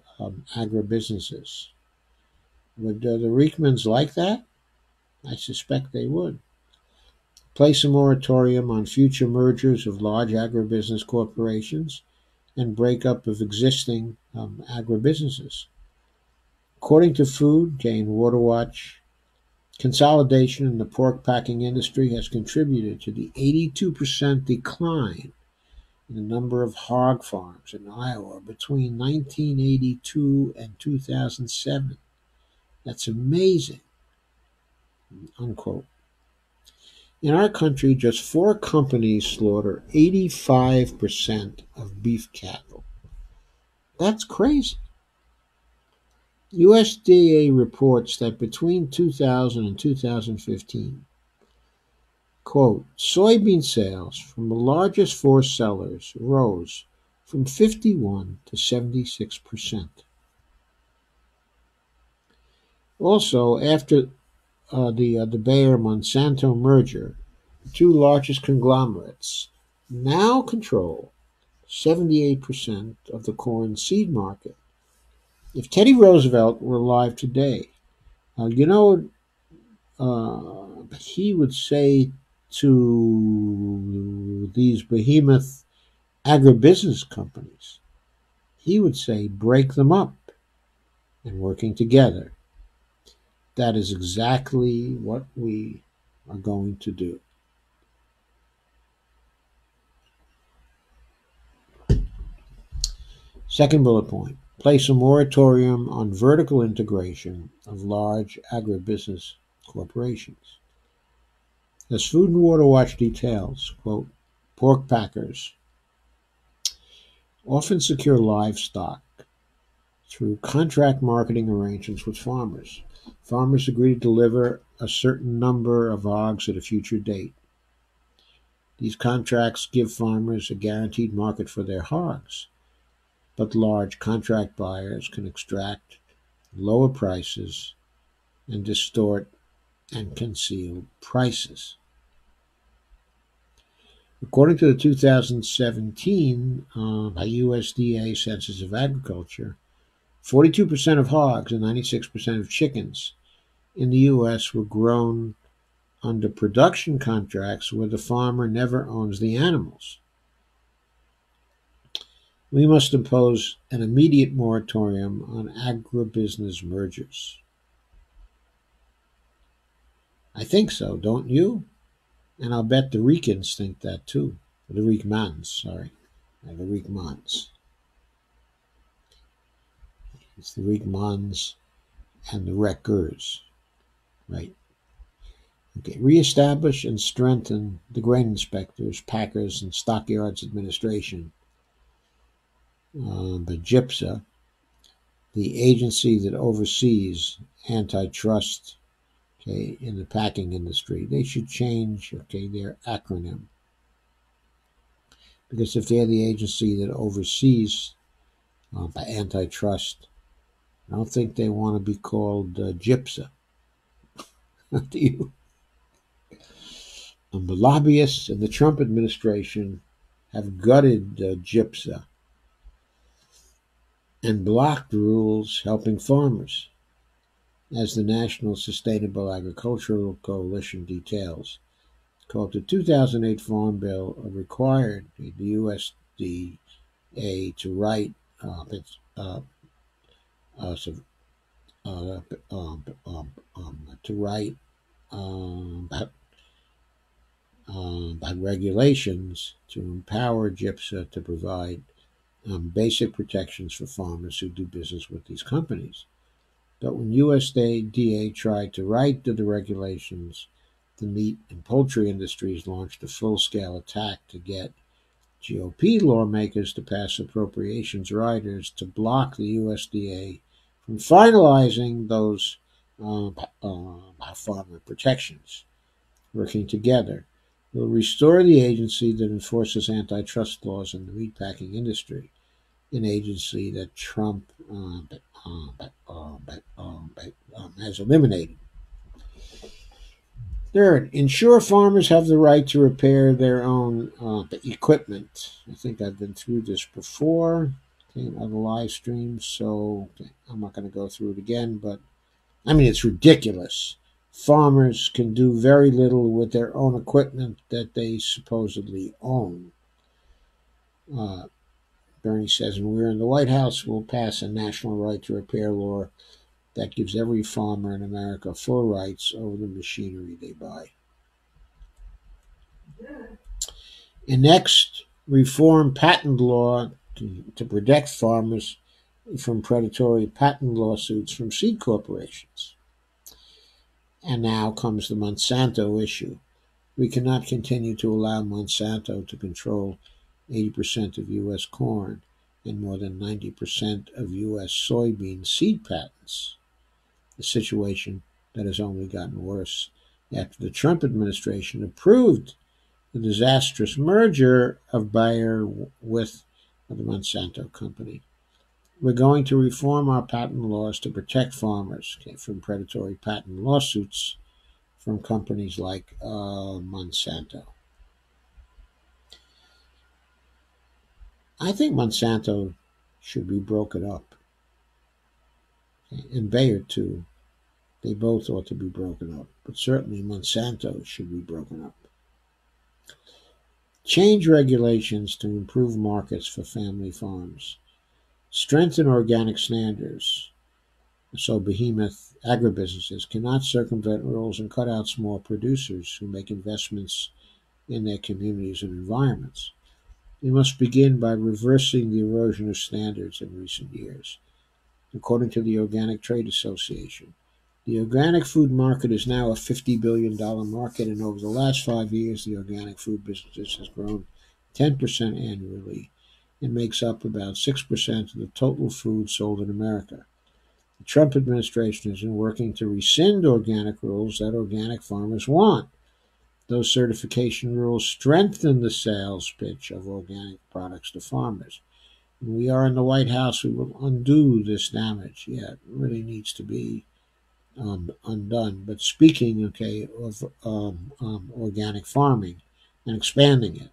agribusinesses. Would the Riekmans like that? I suspect they would. Place a moratorium on future mergers of large agribusiness corporations and breakup of existing agribusinesses. According to Food and Water Watch, consolidation in the pork packing industry has contributed to the 82% decline in the number of hog farms in Iowa between 1982 and 2007. That's amazing, unquote. In our country, just 4 companies slaughter 85% of beef cattle. That's crazy. USDA reports that between 2000 and 2015, quote, soybean sales from the largest four sellers rose from 51 to 76%. Also, after the Bayer-Monsanto merger, the two largest conglomerates now control 78% of the corn seed market. If Teddy Roosevelt were alive today, he would say to these behemoth agribusiness companies, he would say, break them up and working together. That is exactly what we are going to do. Second bullet point, place a moratorium on vertical integration of large agribusiness corporations. As Food and Water Watch details, quote, pork packers often secure livestock through contract marketing arrangements with farmers. Farmers agree to deliver a certain number of hogs at a future date. These contracts give farmers a guaranteed market for their hogs, but large contract buyers can extract lower prices and distort and conceal prices. According to the 2017 USDA Census of Agriculture, 42% of hogs and 96% of chickens in the U.S. were grown under production contracts where the farmer never owns the animals. We must impose an immediate moratorium on agribusiness mergers. I think so, don't you? And I'll bet the Riekans think that too. The Riekmans, sorry. The Riekmans. It's the Riekmans and the Wreckers, right? Okay, reestablish and strengthen the Grain Inspectors, Packers, and Stockyards Administration, the GIPSA, the agency that oversees antitrust, okay, in the packing industry. They should change, okay, their acronym. Because if they're the agency that oversees antitrust, I don't think they want to be called GIPSA. Do you? The lobbyists in the Trump administration have gutted GIPSA and blocked rules helping farmers. As the National Sustainable Agricultural Coalition details, called the 2008 Farm Bill required the USDA to write by regulations to empower GIPSA to provide basic protections for farmers who do business with these companies. But when USDA tried to write to the regulations, the meat and poultry industries launched a full-scale attack to get GOP lawmakers to pass appropriations riders to block the USDA from finalizing those farmer protections. Working together, will restore the agency that enforces antitrust laws in the meatpacking industry, an agency that Trump has eliminated. Third, ensure farmers have the right to repair their own equipment. I think I've been through this before in other live streams, so I'm not going to go through it again, but I mean, it's ridiculous. Farmers can do very little with their own equipment that they supposedly own. Uh, Bernie says, when we're in the White House, we'll pass a national right to repair law that gives every farmer in America full rights over the machinery they buy. And next, reform patent law to protect farmers from predatory patent lawsuits from seed corporations. And now comes the Monsanto issue. We cannot continue to allow Monsanto to control 80% of U.S. corn and more than 90% of U.S. soybean seed patents, a situation that has only gotten worse after the Trump administration approved the disastrous merger of Bayer with the Monsanto company. We're going to reform our patent laws to protect farmers from predatory patent lawsuits from companies like Monsanto. I think Monsanto should be broken up, and Bayer too. They both ought to be broken up, but certainly Monsanto should be broken up. Change regulations to improve markets for family farms. Strengthen organic standards so behemoth agribusinesses cannot circumvent rules and cut out small producers who make investments in their communities and environments. We must begin by reversing the erosion of standards in recent years. According to the Organic Trade Association, the organic food market is now a $50 billion market, and over the last 5 years, the organic food business has grown 10% annually and makes up about 6% of the total food sold in America. The Trump administration has been working to rescind organic rules that organic farmers want. Those certification rules strengthen the sales pitch of organic products to farmers. When we are in the White House, we will undo this damage. Yeah, it really needs to be undone. But speaking, of organic farming and expanding it,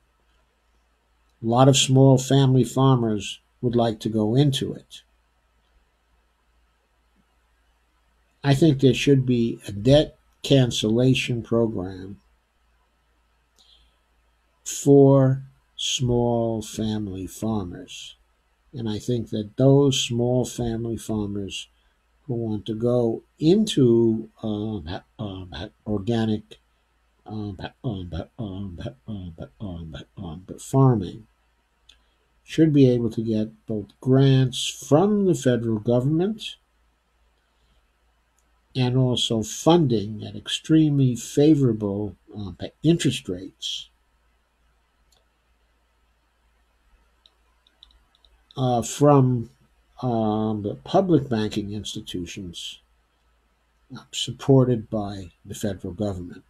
a lot of small family farmers would like to go into it. I think there should be a debt cancellation program for small family farmers. And I think that those small family farmers who want to go into organic farming should be able to get both grants from the federal government and also funding at extremely favorable interest rates from the public banking institutions supported by the federal government.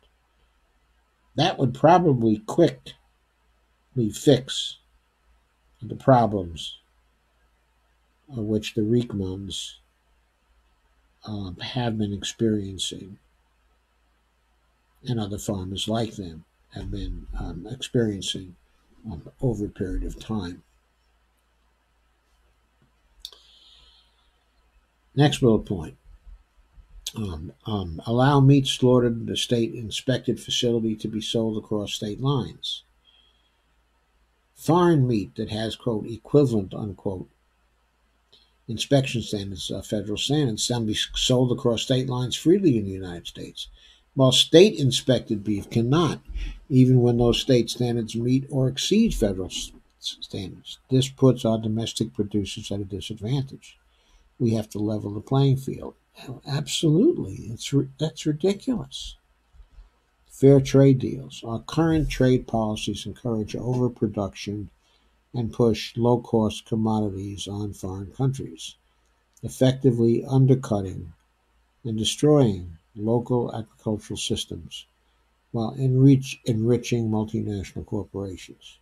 That would probably quickly fix the problems which the Riekmans have been experiencing, and other farmers like them have been experiencing over a period of time. Next bullet point. Allow meat slaughtered in a state-inspected facility to be sold across state lines. Foreign meat that has, quote, equivalent, unquote, inspection standards, federal standards, can be sold across state lines freely in the United States, while state-inspected beef cannot, even when those state standards meet or exceed federal standards. This puts our domestic producers at a disadvantage. We have to level the playing field. Absolutely. That's ridiculous. Fair trade deals. Our current trade policies encourage overproduction and push low-cost commodities on foreign countries, effectively undercutting and destroying local agricultural systems while enriching multinational corporations.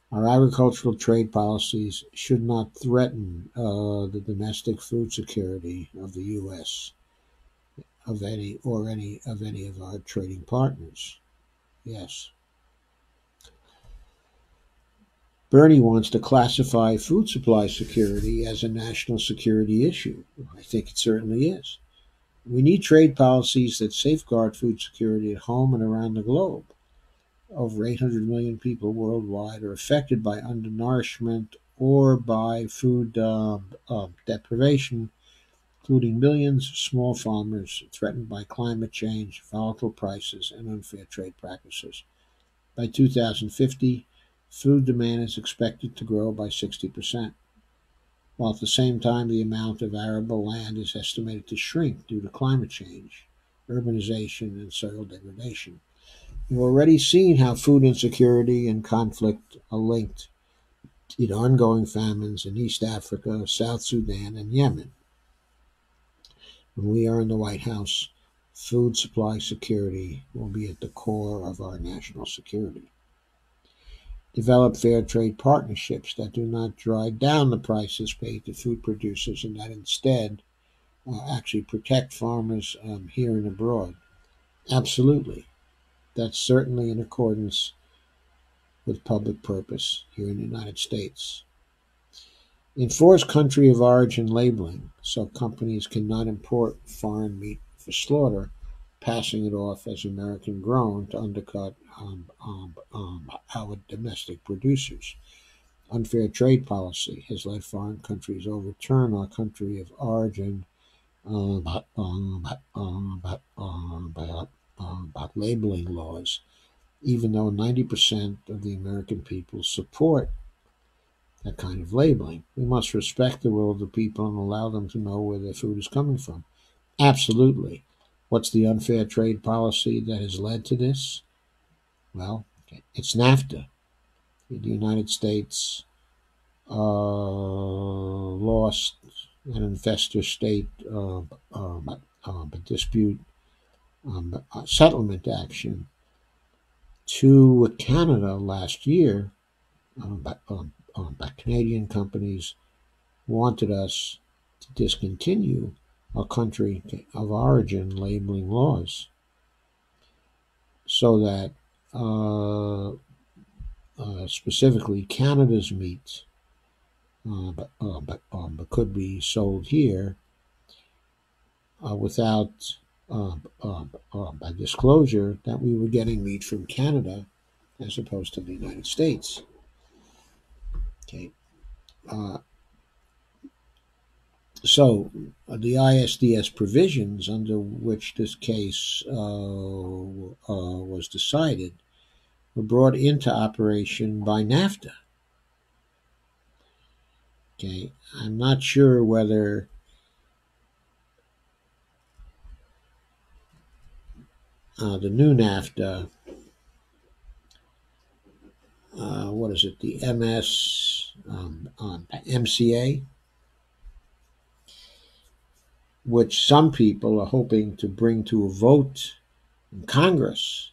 Our agricultural trade policies should not threaten the domestic food security of the U.S. of any of our trading partners. Yes. Bernie wants to classify food supply security as a national security issue. I think it certainly is. We need trade policies that safeguard food security at home and around the globe. Over 800 million people worldwide are affected by undernourishment or by food deprivation, including millions of small farmers threatened by climate change, volatile prices, and unfair trade practices. By 2050, food demand is expected to grow by 60%, while at the same time the amount of arable land is estimated to shrink due to climate change, urbanization, and soil degradation. We've already seen how food insecurity and conflict are linked to ongoing famines in East Africa, South Sudan, and Yemen. When we are in the White House, food supply security will be at the core of our national security. Develop fair trade partnerships that do not drive down the prices paid to food producers and that instead actually protect farmers here and abroad. Absolutely. That's certainly in accordance with public purpose here in the United States. Enforce country of origin labeling so companies cannot import foreign meat for slaughter, passing it off as American grown to undercut our domestic producers. Unfair trade policy has led foreign countries overturn our country of origin labeling laws, even though 90% of the American people support that kind of labeling. We must respect the will of the people and allow them to know where their food is coming from. Absolutely. What's the unfair trade policy that has led to this? Well, it's NAFTA. The United States lost an investor-state dispute settlement action to Canada last year, but Canadian companies wanted us to discontinue our country of origin labeling laws so that specifically Canada's meat could be sold here without by disclosure that we were getting meat from Canada as opposed to the United States. Okay. So the ISDS provisions under which this case was decided were brought into operation by NAFTA. Okay, I'm not sure whether the new NAFTA, what is it, the MCA, which some people are hoping to bring to a vote in Congress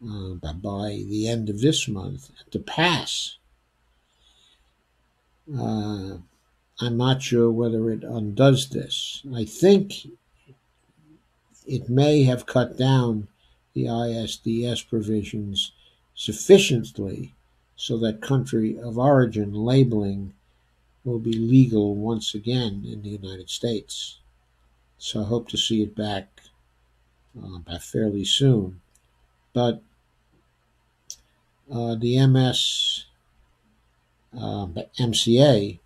by the end of this month to pass. I'm not sure whether it undoes this. I think it may have cut down the ISDS provisions sufficiently so that country of origin labeling will be legal once again in the United States. So I hope to see it back fairly soon. But the MCA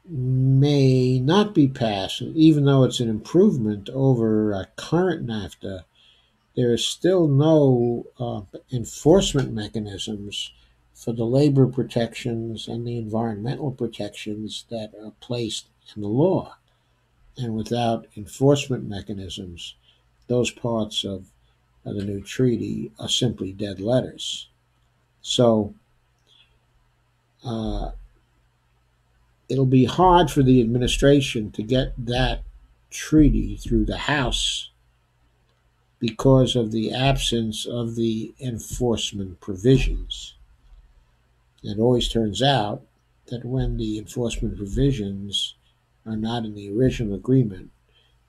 may not be passed, even though it's an improvement over current NAFTA. There is still no enforcement mechanisms for the labor protections and the environmental protections that are placed in the law. And without enforcement mechanisms, those parts of the new treaty are simply dead letters. So it'll be hard for the administration to get that treaty through the House because of the absence of the enforcement provisions. It always turns out that when the enforcement provisions are not in the original agreement,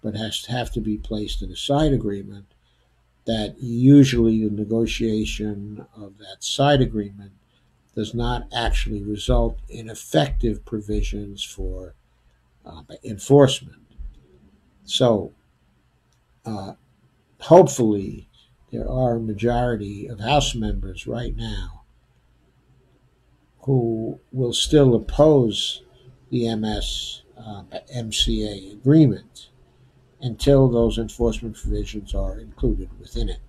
but has to have to be placed in a side agreement, that usually the negotiation of that side agreement does not actually result in effective provisions for enforcement. So, uh, hopefully, there are a majority of House members right now who will still oppose the MCA agreement until those enforcement provisions are included within it.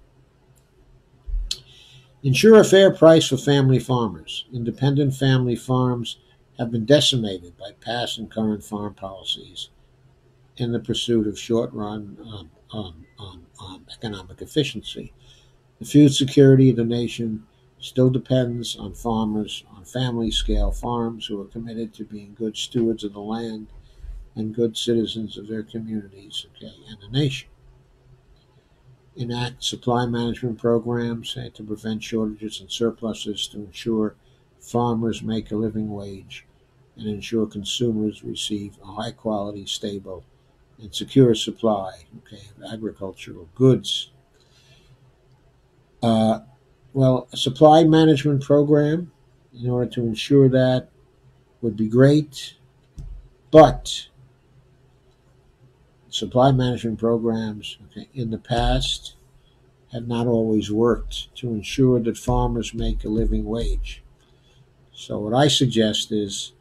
Ensure a fair price for family farmers. Independent family farms have been decimated by past and current farm policies in the pursuit of short-run economic efficiency. The food security of the nation still depends on farmers, on family-scale farms who are committed to being good stewards of the land and good citizens of their communities, and the nation. Enact supply management programs to prevent shortages and surpluses, to ensure farmers make a living wage, and ensure consumers receive a high quality, stable, and secure supply of agricultural goods. Uh, well, a supply management program, in order to ensure that, would be great, but supply management programs in the past have not always worked to ensure that farmers make a living wage. So, what I suggest is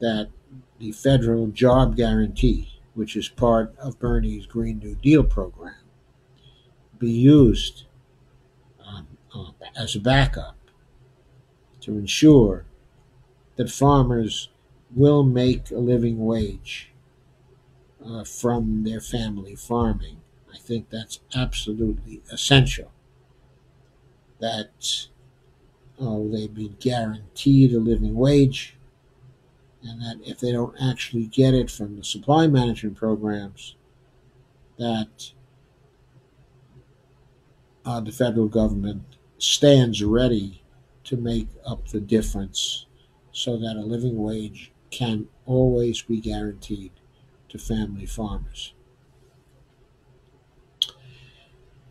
that the federal job guarantee, which is part of Bernie's Green New Deal program, be used as a backup to ensure that farmers will make a living wage from their family farming. I think that's absolutely essential. That they be guaranteed a living wage, and that if they don't actually get it from the supply management programs, that the federal government stands ready to make up the difference so that a living wage can always be guaranteed to family farmers.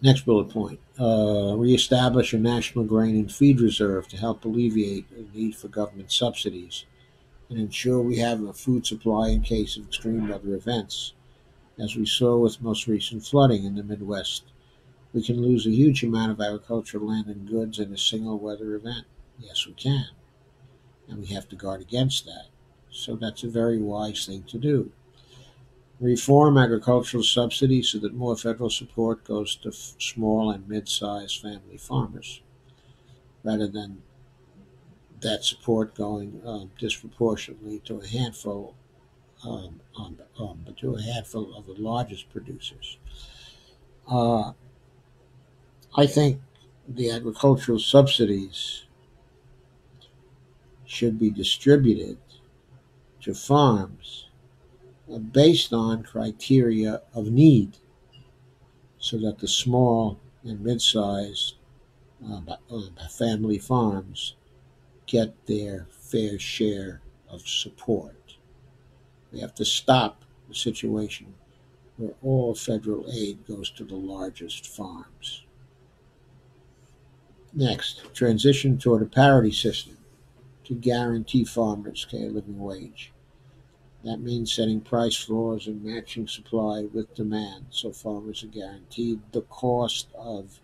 Next bullet point, reestablish a national grain and feed reserve to help alleviate the need for government subsidies and ensure we have a food supply in case of extreme weather events. As we saw with most recent flooding in the Midwest, we can lose a huge amount of agricultural land and goods in a single weather event. Yes, we can. And we have to guard against that. So that's a very wise thing to do. Reform agricultural subsidies so that more federal support goes to small and mid-sized family farmers, rather than that support going disproportionately to a handful of the largest producers. Uh, I think the agricultural subsidies should be distributed to farms based on criteria of need, so that the small and mid-sized family farms get their fair share of support. We have to stop the situation where all federal aid goes to the largest farms. Next, transition toward a parity system to guarantee farmers a living wage. That means setting price floors and matching supply with demand so farmers are guaranteed the cost of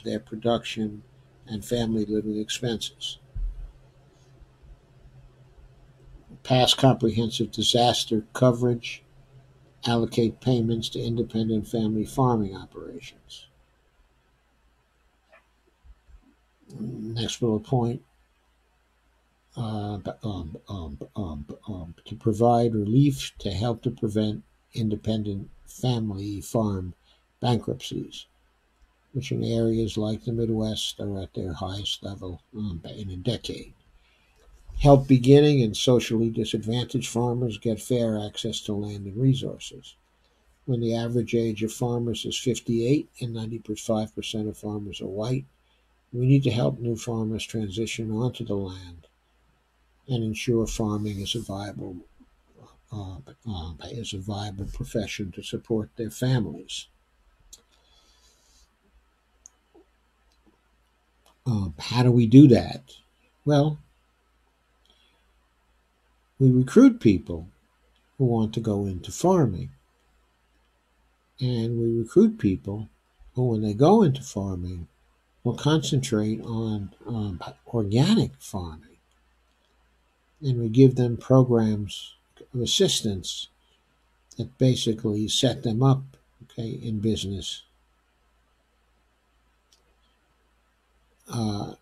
their production and family living expenses. Pass comprehensive disaster coverage, allocate payments to independent family farming operations. Next bullet point, to provide relief to help to prevent independent family farm bankruptcies, which in areas like the Midwest are at their highest level in a decade. Help beginning and socially disadvantaged farmers get fair access to land and resources. When the average age of farmers is 58 and 95% of farmers are white, we need to help new farmers transition onto the land and ensure farming is a viable as a viable profession to support their families. How do we do that? Well, we recruit people who want to go into farming, and we recruit people who, when they go into farming, will concentrate on organic farming, and we give them programs of assistance that basically set them up, in business. Uh,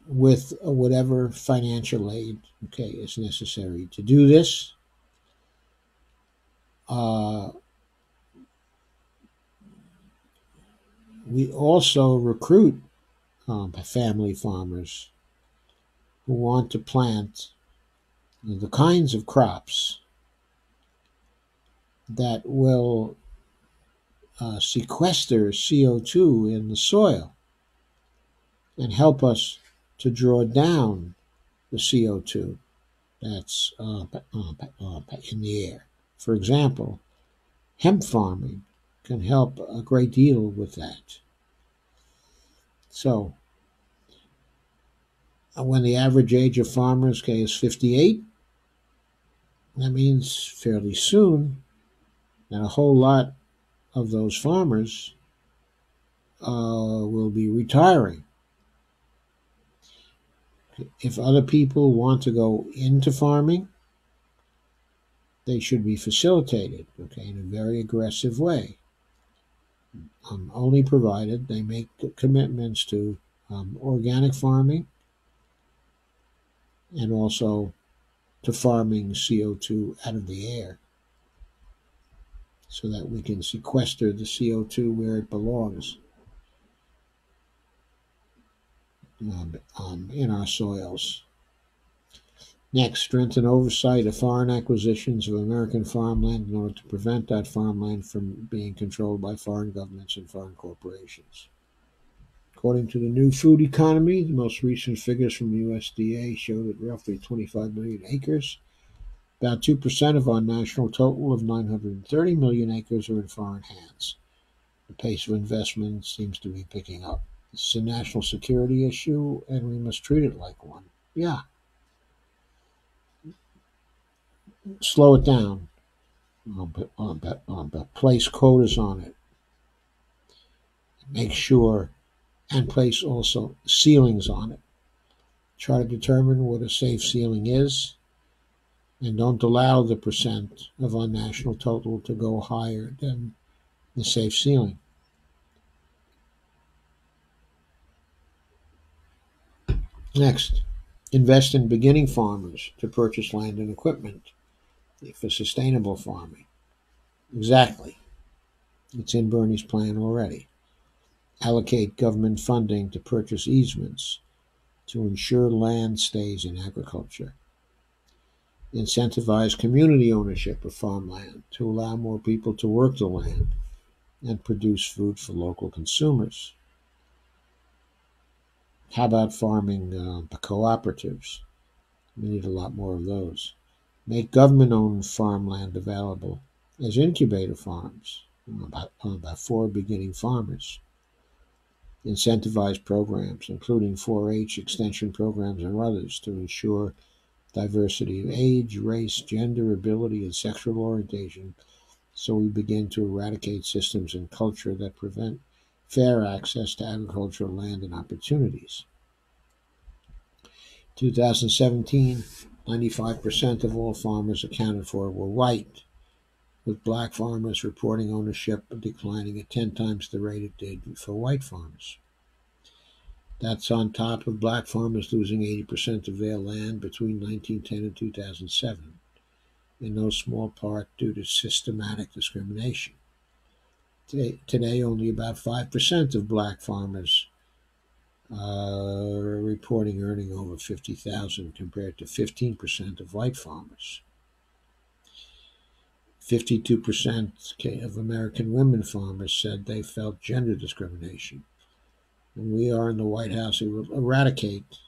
with whatever financial aid, is necessary to do this. Uh, we also recruit family farmers who want to plant the kinds of crops that will sequester CO2 in the soil and help us to draw down the CO2 that's in the air. For example, hemp farming can help a great deal with that. So, when the average age of farmers is 58, that means fairly soon that a whole lot of those farmers will be retiring. If other people want to go into farming, they should be facilitated, in a very aggressive way. Only provided they make commitments to organic farming and also to farming CO2 out of the air so that we can sequester the CO2 where it belongs in our soils. Next, strengthen oversight of foreign acquisitions of American farmland in order to prevent that farmland from being controlled by foreign governments and foreign corporations. According to the New Food Economy, the most recent figures from the USDA show that roughly 25 million acres, about 2% of our national total of 930 million acres, are in foreign hands. The pace of investment seems to be picking up. This is a national security issue, and we must treat it like one. Yeah. Slow it down. Place quotas on it. Make sure and place also ceilings on it. Try to determine what a safe ceiling is, and don't allow the percent of our national total to go higher than the safe ceiling. Next, invest in beginning farmers to purchase land and equipment for sustainable farming. Exactly. It's in Bernie's plan already. Allocate government funding to purchase easements to ensure land stays in agriculture. Incentivize community ownership of farmland to allow more people to work the land and produce food for local consumers. How about farming cooperatives? We need a lot more of those. Make government-owned farmland available as incubator farms for beginning farmers. Incentivize programs, including 4-H extension programs and others, to ensure diversity of age, race, gender, ability, and sexual orientation, so we begin to eradicate systems and culture that prevent fair access to agricultural land and opportunities. 2017, 95% of all farmers accounted for were white, with black farmers reporting ownership declining at 10 times the rate it did for white farmers. That's on top of black farmers losing 80% of their land between 1910 and 2007, in no small part due to systematic discrimination. Today only about 5% of black farmers are reporting earning over $50,000 compared to 15% of white farmers. 52% of American women farmers said they felt gender discrimination. And we are in the White House who will eradicate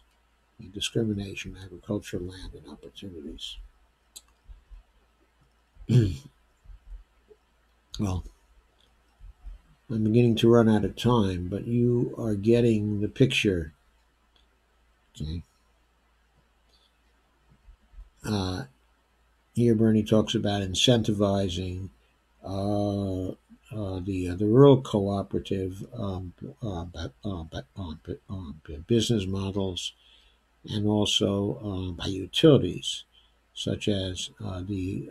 discrimination in agricultural land and opportunities. Well, I'm beginning to run out of time, but you are getting the picture. Okay. Uh, Here, Bernie talks about incentivizing the rural cooperative business models, and also by utilities, such as the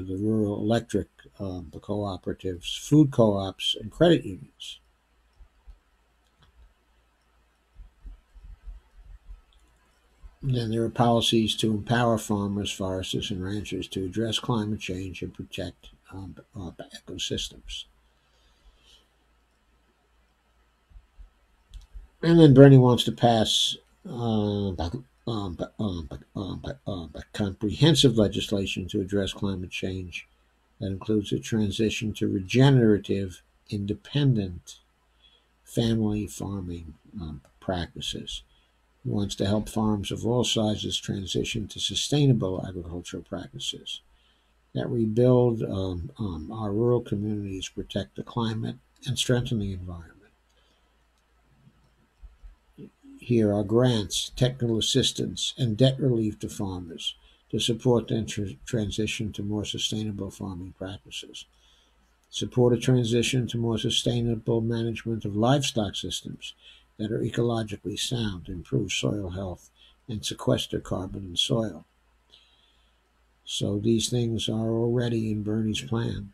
rural electric, the cooperatives, food co-ops, and credit unions. And then there are policies to empower farmers, foresters, and ranchers to address climate change and protect ecosystems. And then Bernie wants to pass comprehensive legislation to address climate change that includes a transition to regenerative, independent family farming practices. He wants to help farms of all sizes transition to sustainable agricultural practices that rebuild our rural communities, protect the climate, and strengthen the environment. Here are grants, technical assistance, and debt relief to farmers to support their transition to more sustainable farming practices. Support a transition to more sustainable management of livestock systems that are ecologically sound, improve soil health, and sequester carbon in soil. So these things are already in Bernie's plan.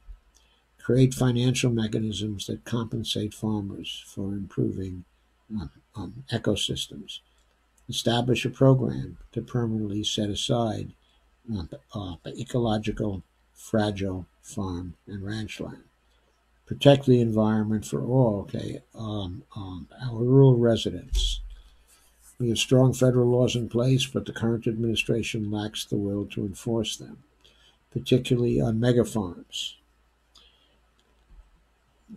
Create financial mechanisms that compensate farmers for improving ecosystems. Establish a program to permanently set aside ecological fragile farm and ranch land. Protect the environment for all, okay, our rural residents. We have strong federal laws in place, but the current administration lacks the will to enforce them, particularly on mega farms.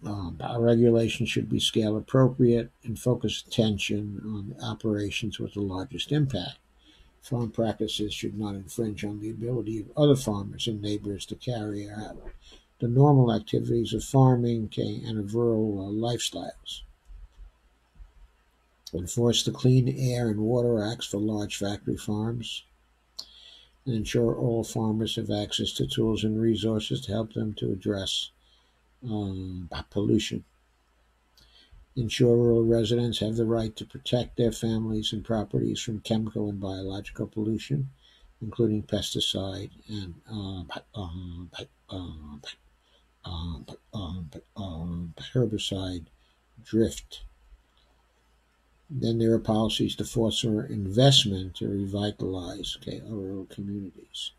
Our regulations should be scale appropriate and focus attention on operations with the largest impact. Farm practices should not infringe on the ability of other farmers and neighbors to carry out the normal activities of farming and of rural lifestyles. Enforce the Clean Air and Water Acts for large factory farms, and ensure all farmers have access to tools and resources to help them to address pollution. Ensure rural residents have the right to protect their families and properties from chemical and biological pollution, including pesticide and herbicide drift. Then there are policies to foster investment to revitalize our rural communities.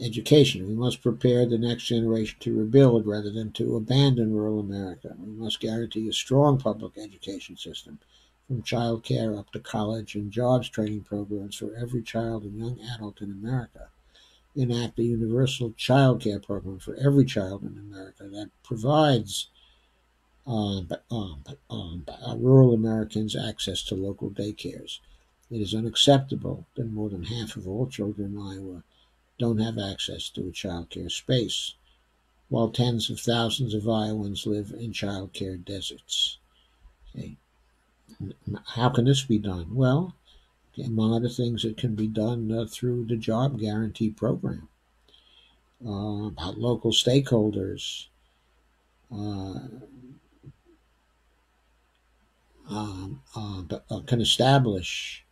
Education. We must prepare the next generation to rebuild rather than to abandon rural America. We must guarantee a strong public education system, from child care up to college and jobs training programs for every child and young adult in America. Enact a universal child care program for every child in America that provides rural Americans access to local daycares. It is unacceptable that more than half of all children in Iowa don't have access to a child care space, while tens of thousands of Iowans live in child care deserts. Okay. How can this be done? Well, among other things, it can be done through the Job Guarantee Program. About local stakeholders can establish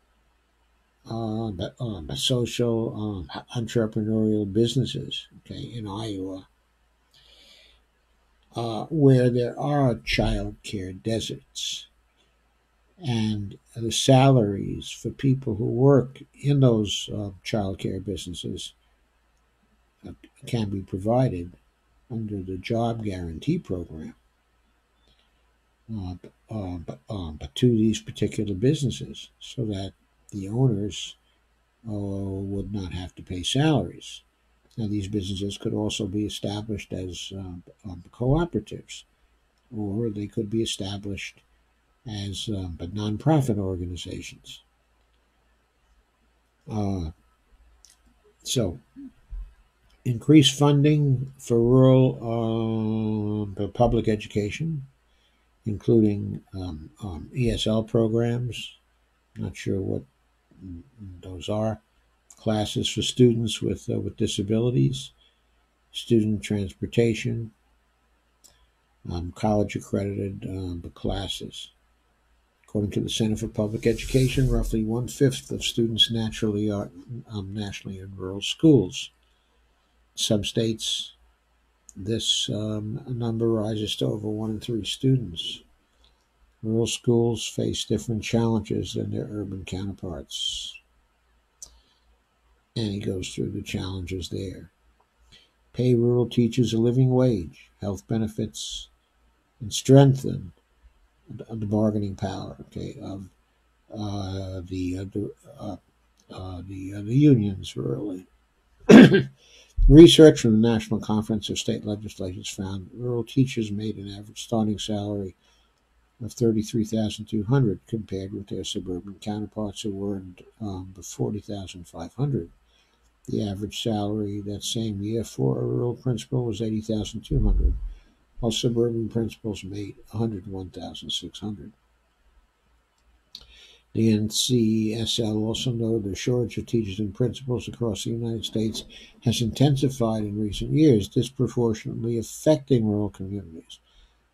social entrepreneurial businesses, in Iowa, where there are child care deserts, and the salaries for people who work in those child care businesses can be provided under the Job Guarantee Program, but to these particular businesses, so that the owners would not have to pay salaries. Now, these businesses could also be established as cooperatives, or they could be established as nonprofit organizations. So, increase funding for rural public education, including ESL programs. Not sure what those are. Classes for students with disabilities, student transportation, college accredited classes. According to the Center for Public Education, roughly 1/5 of students nationally are nationally in rural schools. Some states, this number rises to over 1 in 3 students. Rural schools face different challenges than their urban counterparts. And he goes through the challenges there. Pay rural teachers a living wage, health benefits, and strengthen the bargaining power, of the unions really. Research from the National Conference of State Legislatures found rural teachers made an average starting salary of $33,200 compared with their suburban counterparts who earned $40,500. The average salary that same year for a rural principal was $80,200, while suburban principals made $101,600. The NCSL also noted the shortage of teachers and principals across the United States has intensified in recent years, disproportionately affecting rural communities.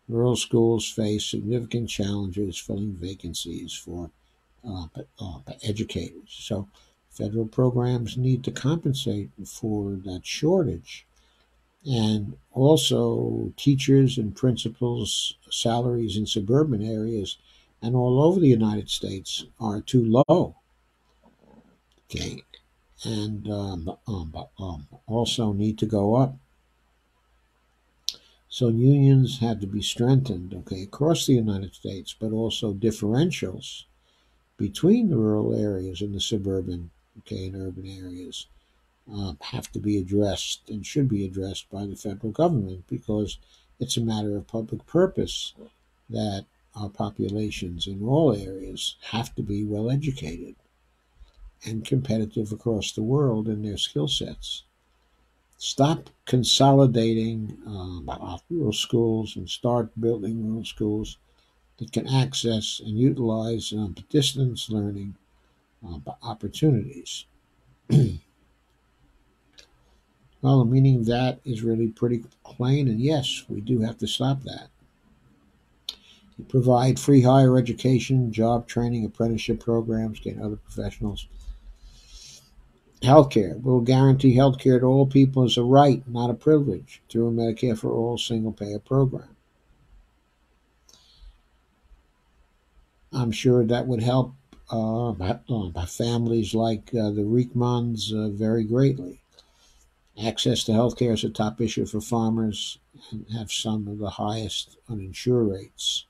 Rural schools face significant challenges filling vacancies for educators. So federal programs need to compensate for that shortage. And also, teachers and principals' salaries in suburban areas and all over the United States are too low. Okay, and also need to go up. So unions have to be strengthened, across the United States, but also differentials between the rural areas and the suburban, and urban areas have to be addressed and should be addressed by the federal government because it's a matter of public purpose that our populations in all areas have to be well educated and competitive across the world in their skill sets. Stop consolidating rural schools and start building rural schools that can access and utilize distance learning opportunities. Well, the meaning of that is really pretty plain, and yes, we do have to stop that. Provide free higher education, job training, apprenticeship programs, get other professionals. Healthcare. We'll guarantee healthcare to all people as a right, not a privilege, through a Medicare for All single-payer program. I'm sure that would help families like the Riekmans very greatly. Access to healthcare is a top issue for farmers and have some of the highest uninsured rates.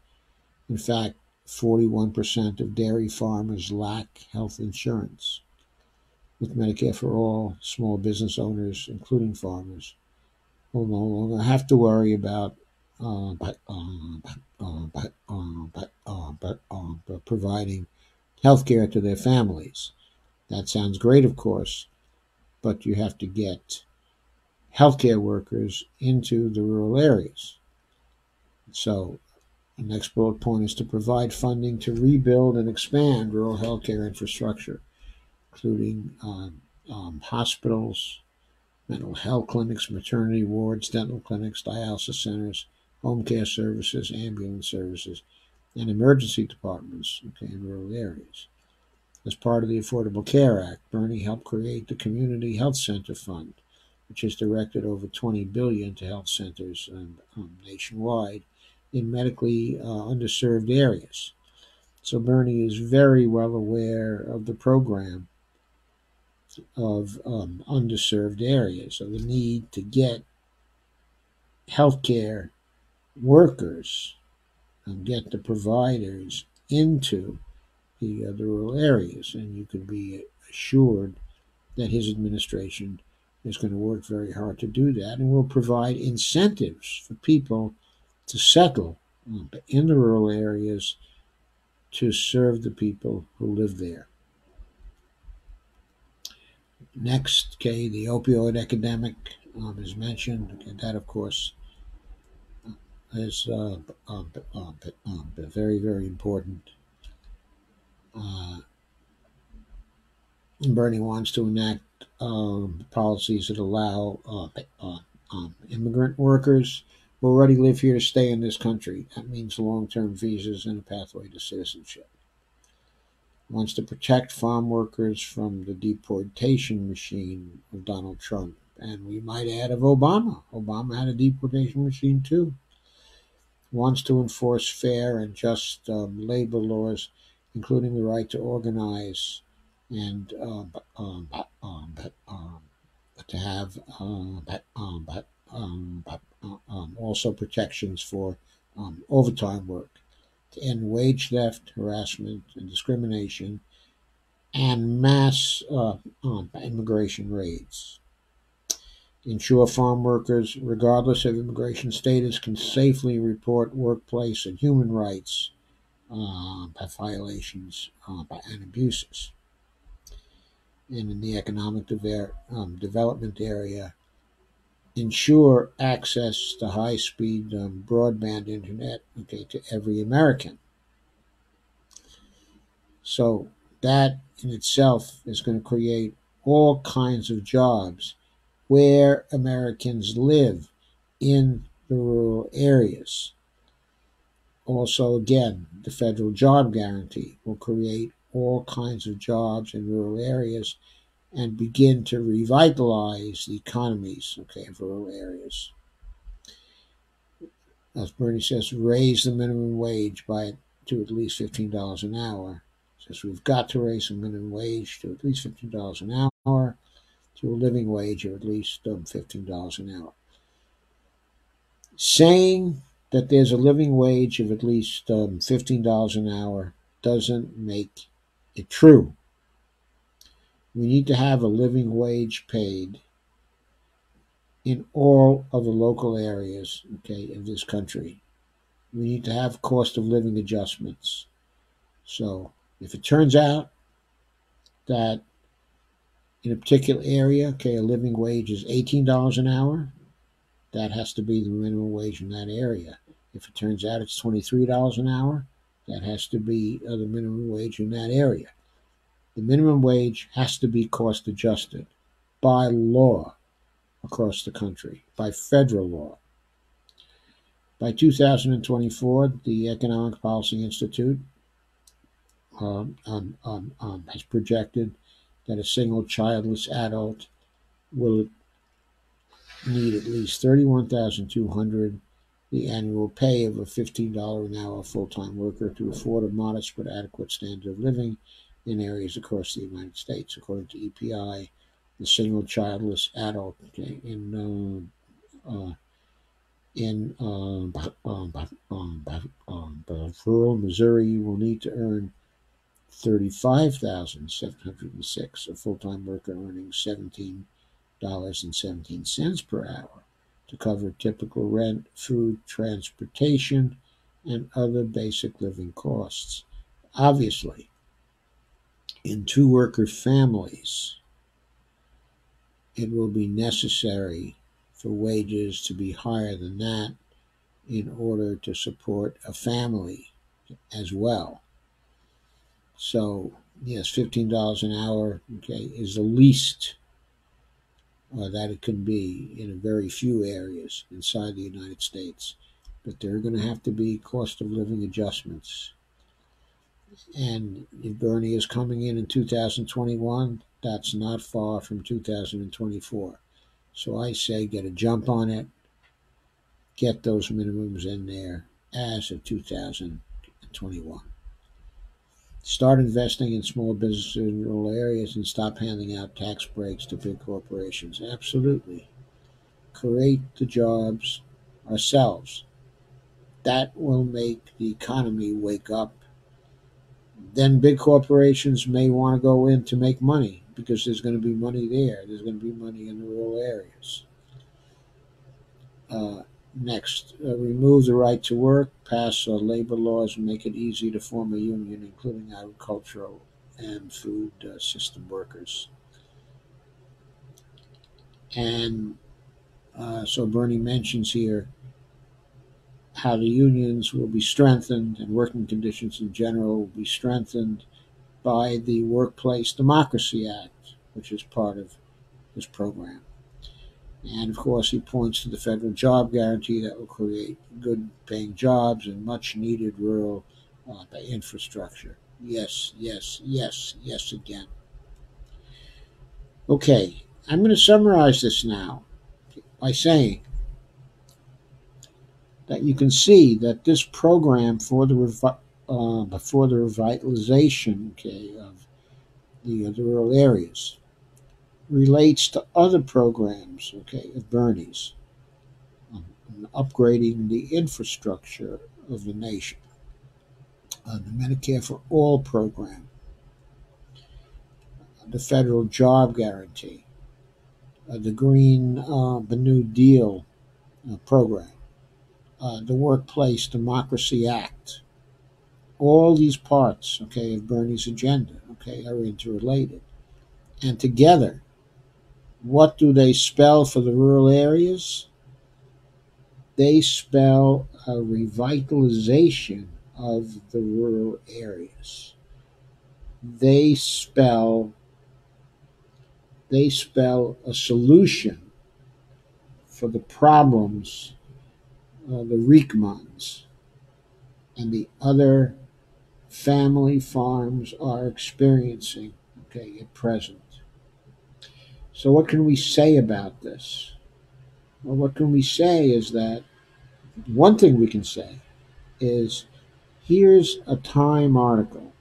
In fact, 41% of dairy farmers lack health insurance. With Medicare for All, small business owners, including farmers, will no longer have to worry about providing health care to their families. That sounds great, of course, but you have to get healthcare workers into the rural areas. So the next bullet point is to provide funding to rebuild and expand rural healthcare infrastructure, including hospitals, mental health clinics, maternity wards, dental clinics, dialysis centers, home care services, ambulance services, and emergency departments in rural areas. As part of the Affordable Care Act, Bernie helped create the Community Health Center Fund, which has directed over $20 billion to health centers nationwide in medically underserved areas. So Bernie is very well aware of the program of underserved areas, of the need to get healthcare workers and get the providers into the rural areas. And you can be assured that his administration is going to work very hard to do that and will provide incentives for people to settle in the rural areas to serve the people who live there. Next, okay, the opioid epidemic is mentioned. Okay, that, of course, is very, very important. Uh, Bernie wants to enact policies that allow immigrant workers who already live here to stay in this country. That means long-term visas and a pathway to citizenship. Wants to protect farm workers from the deportation machine of Donald Trump. And we might add of Obama. Obama had a deportation machine too. Wants to enforce fair and just labor laws, including the right to organize and to have also protections for overtime work, to end wage theft, harassment, and discrimination, and mass immigration raids. Ensure farm workers, regardless of immigration status, can safely report workplace and human rights violations and abuses. And in the economic development area, ensure access to high-speed broadband internet, okay, to every American. So that in itself is going to create all kinds of jobs where Americans live in the rural areas. Also, again, the federal job guarantee will create all kinds of jobs in rural areas and begin to revitalize the economies, okay, of rural areas. As Bernie says, raise the minimum wage to at least $15 an hour. Says we've got to raise the minimum wage to at least $15 an hour, to a living wage of at least $15 an hour. Saying that there's a living wage of at least $15 an hour doesn't make it true. We need to have a living wage paid in all of the local areas, okay, of this country. We need to have cost of living adjustments. So if it turns out that in a particular area, okay, a living wage is $18 an hour, that has to be the minimum wage in that area. If it turns out it's $23 an hour, that has to be the minimum wage in that area. The minimum wage has to be cost adjusted by law across the country, by federal law. By 2024, the Economic Policy Institute has projected that a single childless adult will need at least $31,200, the annual pay of a $15 an hour full-time worker, to afford a modest but adequate standard of living in areas across the United States. According to EPI, the single childless adult in rural Missouri will need to earn $35,706, a full-time worker earning $17.17 per hour, to cover typical rent, food, transportation, and other basic living costs. Obviously, in two-worker families, it will be necessary for wages to be higher than that in order to support a family as well. So, yes, $15 an hour, okay, is the least that it can be in a very few areas inside the United States. But there are going to have to be cost of living adjustments. And if Bernie is coming in 2021, that's not far from 2024. So I say get a jump on it, get those minimums in there as of 2021. Start investing in small businesses in rural areas and stop handing out tax breaks to big corporations. Absolutely. Create the jobs ourselves. That will make the economy wake up. Then big corporations may want to go in to make money because there's going to be money there. There's going to be money in the rural areas. Next, remove the right to work, pass labor laws, and make it easy to form a union, including agricultural and food system workers. And so Bernie mentions here how the unions will be strengthened and working conditions in general will be strengthened by the Workplace Democracy Act, which is part of this program. And of course, he points to the federal job guarantee that will create good paying jobs and much needed rural infrastructure. Yes, yes, yes, yes again. Okay, I'm going to summarize this now by saying that you can see that this program for the revitalization, okay, of the rural areas relates to other programs, okay, of Bernie's on upgrading the infrastructure of the nation, the Medicare for All program, the federal job guarantee, the New Deal program, the Workplace Democracy Act. All these parts, okay, of Bernie's agenda, okay, are interrelated. And together, what do they spell for the rural areas? They spell a revitalization of the rural areas. They spell a solution for the problems the Riekmans and the other family farms are experiencing, okay, at present. So what can we say about this? Well, what can we say is that one thing we can say is here's a Time article,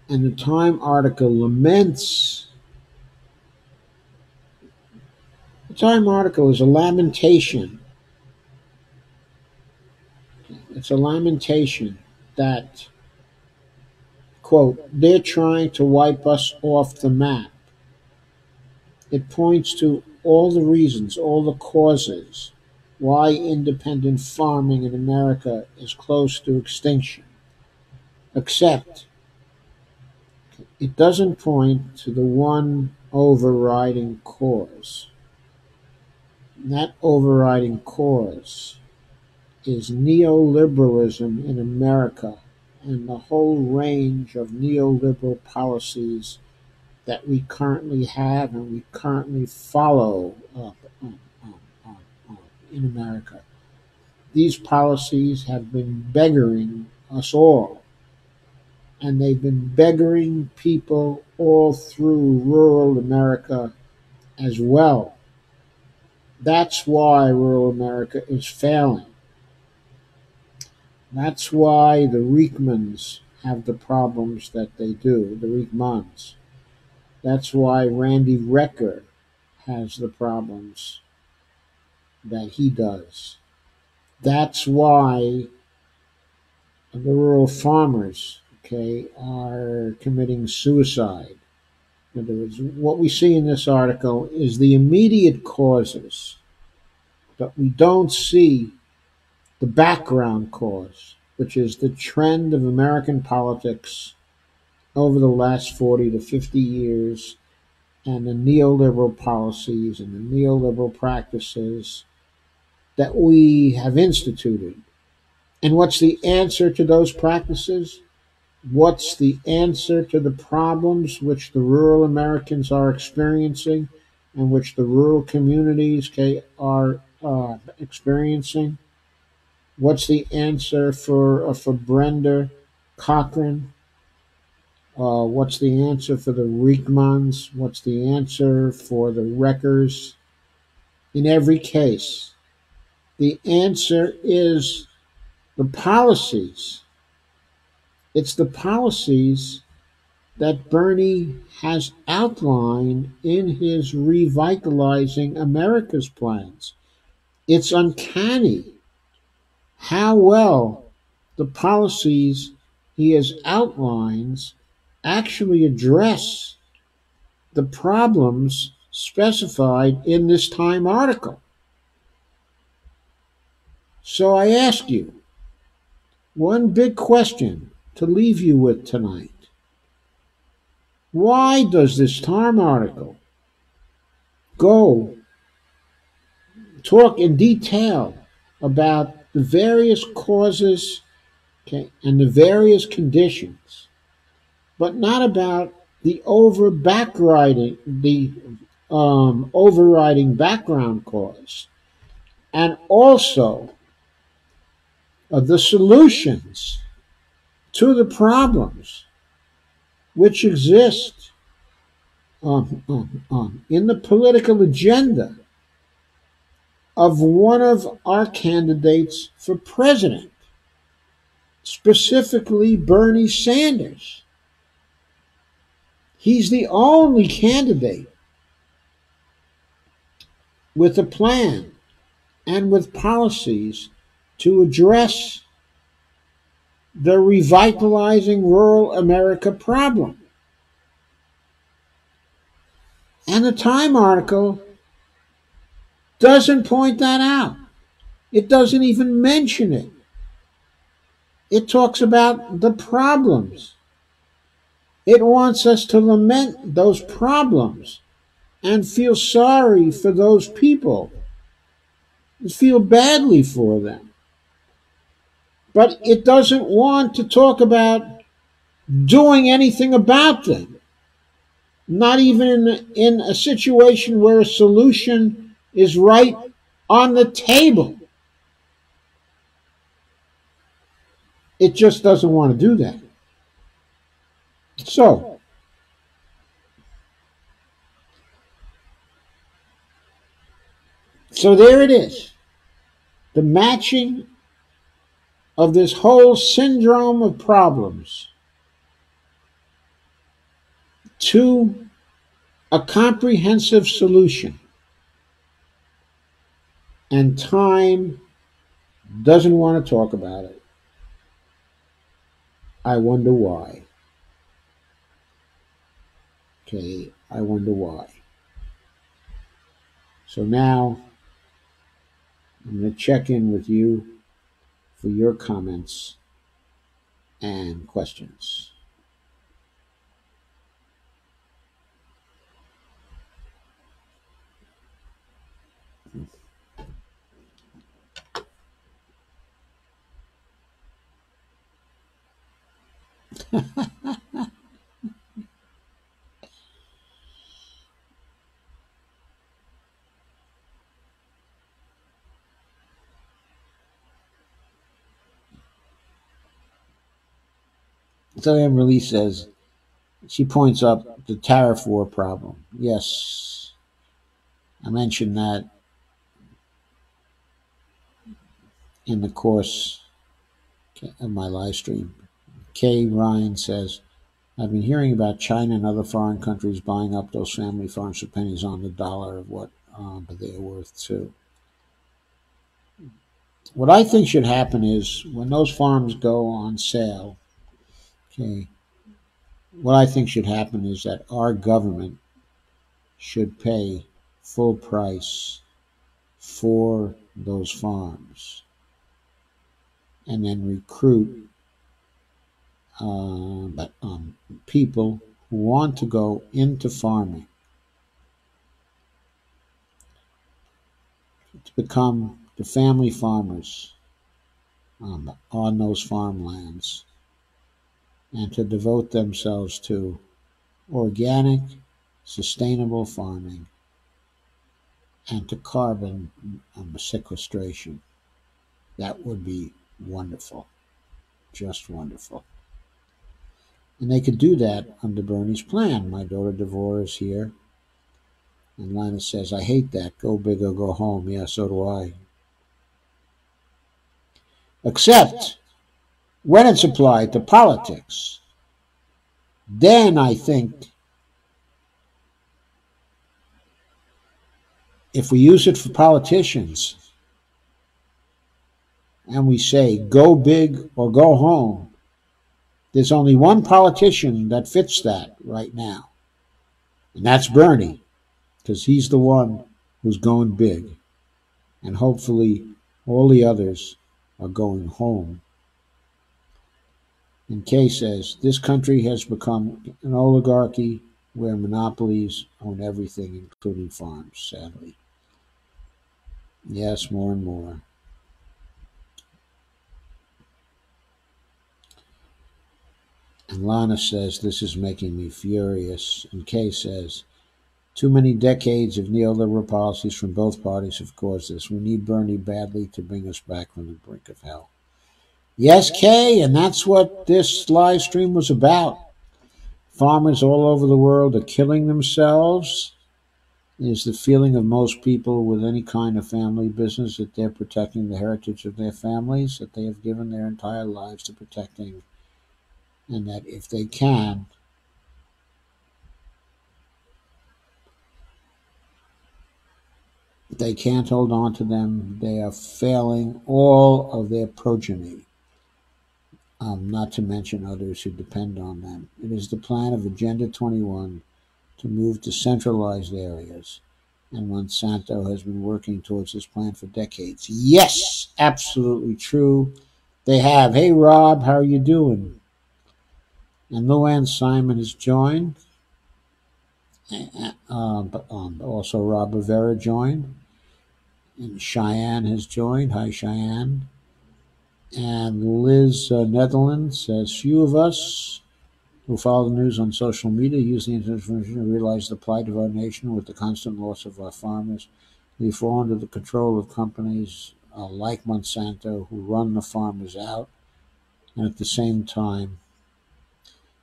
and the Time article laments. The Time article is a lamentation. It's a lamentation that, quote, they're trying to wipe us off the map. It points to all the reasons, all the causes why independent farming in America is close to extinction. Except it doesn't point to the one overriding cause. And that overriding cause is neoliberalism in America and the whole range of neoliberal policies that we currently have and we currently follow in America. These policies have been beggaring us all, and they've been beggaring people all through rural America as well. That's why rural America is failing. That's why the Riekmans have the problems that they do, the Riekmans. That's why Randy Recker has the problems that he does. That's why the rural farmers, okay, are committing suicide. In other words, what we see in this article is the immediate causes, but we don't see the background cause, which is the trend of American politics over the last 40 to 50 years and the neoliberal policies and the neoliberal practices that we have instituted. And what's the answer to those practices? What's the answer to the problems which the rural Americans are experiencing and which the rural communities are experiencing? What's the answer for Brenda Cochran? What's the answer for the Riekmans? What's the answer for the Wreckers? In every case, the answer is the policies. It's the policies that Bernie has outlined in his Revitalizing America's plans. It's uncanny how well the policies he has outlined actually address the problems specified in this Time article. So I ask you one big question to leave you with tonight. Why does this Time article go talk in detail about the various causes, okay, and the various conditions, but not about the overriding background cause, and also the solutions to the problems which exist in the political agenda of one of our candidates for president, specifically Bernie Sanders. He's the only candidate with a plan and with policies to address the revitalizing rural America problem. And the Time article doesn't point that out. It doesn't even mention it. It talks about the problems. It wants us to lament those problems and feel sorry for those people, feel badly for them. But it doesn't want to talk about doing anything about them, not even in a situation where a solution is right on the table. It just doesn't want to do that. So, there it is. The matching of this whole syndrome of problems to a comprehensive solution. And Time doesn't want to talk about it. I wonder why. Okay, I wonder why. So now I'm going to check in with you for your comments and questions. So Emily says, she points up the tariff war problem. Yes, I mentioned that in the course of my live stream. Kay Ryan says, I've been hearing about China and other foreign countries buying up those family farms for pennies on the dollar of what but they're worth too. What I think should happen is when those farms go on sale, okay, what I think should happen is that our government should pay full price for those farms and then recruit people who want to go into farming to become the family farmers on those farmlands and to devote themselves to organic, sustainable farming and to carbon sequestration. That would be wonderful, just wonderful. And they could do that under Bernie's plan. My daughter Devorah is here. And Lana says, I hate that. Go big or go home. Yeah, so do I. Except when it's applied to politics. Then I think if we use it for politicians and we say go big or go home, there's only one politician that fits that right now. And that's Bernie, because he's the one who's going big. And hopefully all the others are going home. And Kay says, this country has become an oligarchy where monopolies own everything, including farms, sadly. Yes, more and more. And Lana says, this is making me furious. And Kay says, too many decades of neoliberal policies from both parties have caused this. We need Bernie badly to bring us back from the brink of hell. Yes, Kay, and that's what this live stream was about. Farmers all over the world are killing themselves. Is the feeling of most people with any kind of family business that they're protecting the heritage of their families that they have given their entire lives to protecting, and that if they can, they can't hold on to them. They are failing all of their progeny, not to mention others who depend on them. It is the plan of Agenda 21 to move to centralized areas, and Monsanto has been working towards this plan for decades. Yes, absolutely true. They have. Hey, Rob, how are you doing? And Luann Simon has joined. But also Rob Rivera joined. And Cheyenne has joined. Hi, Cheyenne. And Liz Netherlands says, few of us who follow the news on social media use the information to realize the plight of our nation with the constant loss of our farmers. We fall under the control of companies like Monsanto who run the farmers out and at the same time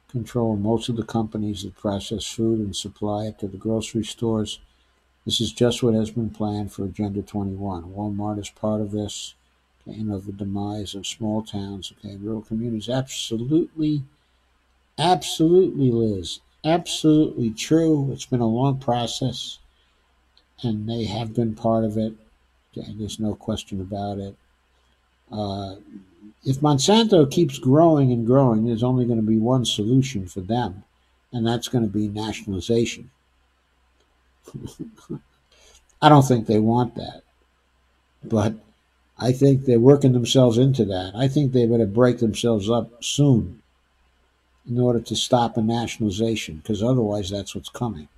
control most of the companies that process food and supply it to the grocery stores. This is just what has been planned for Agenda 21. Walmart is part of this, okay, the demise of small towns, okay, rural communities. Absolutely, absolutely, Liz. Absolutely true. It's been a long process, and they have been part of it. Okay, there's no question about it. Uh, if Monsanto keeps growing and growing, there's only going to be one solution for them, and that's going to be nationalization. I don't think they want that, but I think they're working themselves into that. I think they better break themselves up soon in order to stop a nationalization, because otherwise that's what's coming.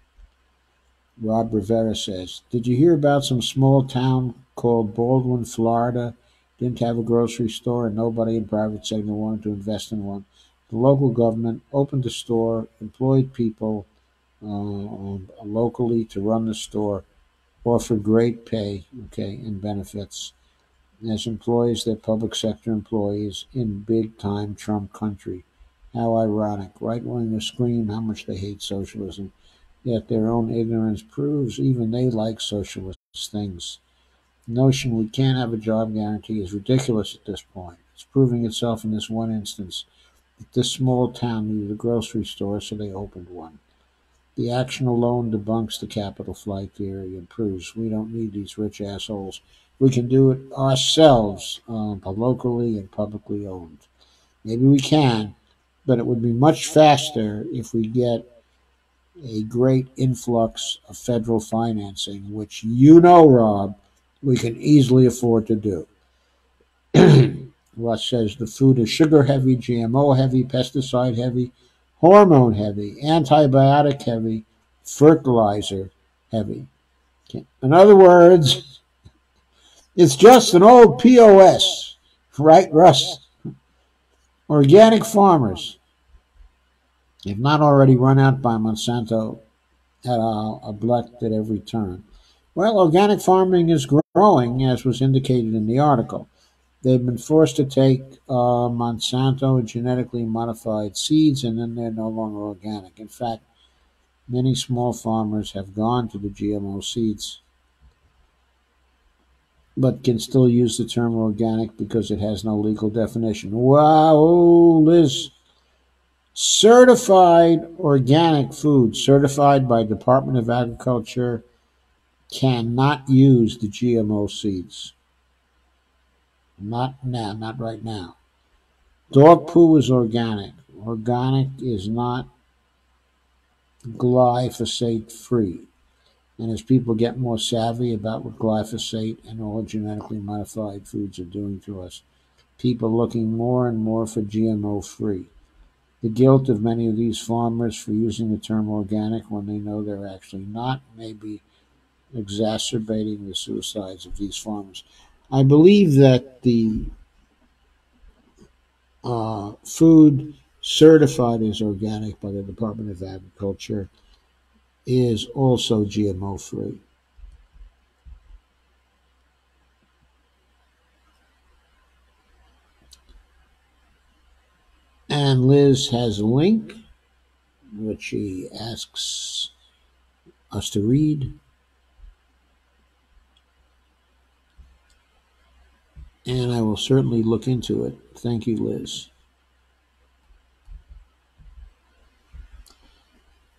Rob Rivera says, did you hear about some small town called Baldwin, Florida? Didn't have a grocery store and nobody in private sector wanted to invest in one. The local government opened a store, employed people locally to run the store, offered great pay, okay, and benefits. As employees, they're public sector employees in big-time Trump country. How ironic. Right-wingers scream how much they hate socialism, yet their own ignorance proves even they like socialist things. The notion we can't have a job guarantee is ridiculous at this point. It's proving itself in this one instance that this small town needed a grocery store, so they opened one. The action alone debunks the capital flight theory and proves we don't need these rich assholes. We can do it ourselves, locally and publicly owned. Maybe we can, but it would be much faster if we get a great influx of federal financing, which Rob, we can easily afford to do. Russ says the food is sugar heavy, GMO heavy, pesticide heavy, hormone heavy, antibiotic heavy, fertilizer heavy. Okay. In other words, it's just an old POS, right, Russ? Organic farmers, if not already run out by Monsanto, are blocked at every turn. Well, organic farming is growing, as was indicated in the article. They've been forced to take Monsanto genetically modified seeds, and then they're no longer organic. In fact, many small farmers have gone to the GMO seeds, but can still use the term organic because it has no legal definition. Wow, Liz. Certified organic food, certified by Department of Agriculture, cannot use the GMO seeds. Not now, not right now. Dog poo is organic. Organic is not glyphosate free. And as people get more savvy about what glyphosate and all genetically modified foods are doing to us, people are looking more and more for GMO free. The guilt of many of these farmers for using the term organic when they know they're actually not may be exacerbating the suicides of these farmers. I believe that the food certified as organic by the Department of Agriculture is also GMO free. And Liz has a link which she asks us to read. And I will certainly look into it. Thank you, Liz.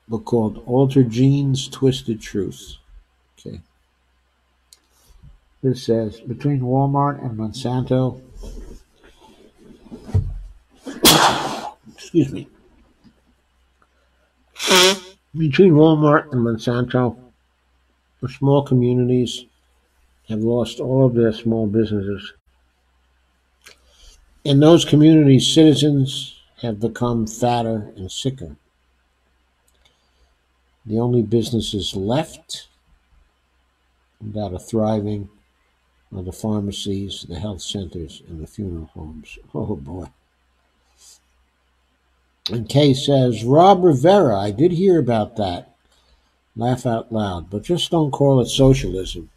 Book called Altered Genes, Twisted Truth. Okay. This says between Walmart and Monsanto, excuse me, between Walmart and Monsanto, the small communities have lost all of their small businesses. In those communities, citizens have become fatter and sicker. The only businesses left that are thriving are the pharmacies, the health centers, and the funeral homes. Oh boy. And Kay says, Rob Rivera, I did hear about that. Laugh out loud, but just don't call it socialism.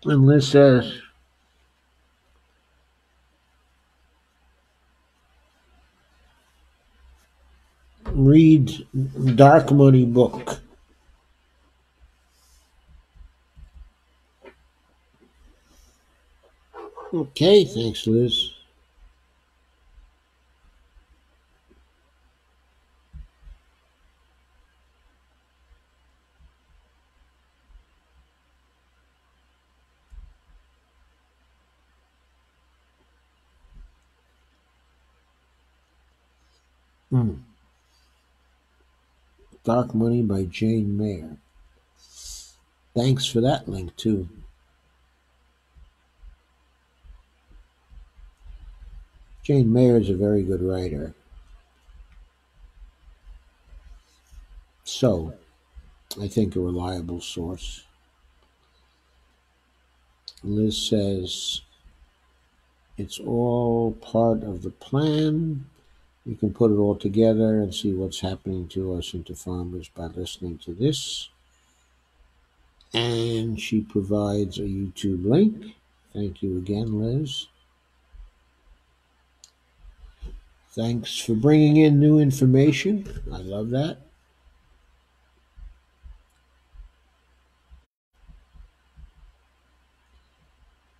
And Liz says, read Dark Money book. Okay, thanks, Liz. Dark Money by Jane Mayer. Thanks for that link, too. Jane Mayer is a very good writer. So, I think a reliable source. Liz says, it's all part of the plan. You can put it all together and see what's happening to us and to farmers by listening to this. And she provides a YouTube link. Thank you again, Liz. Thanks for bringing in new information. I love that.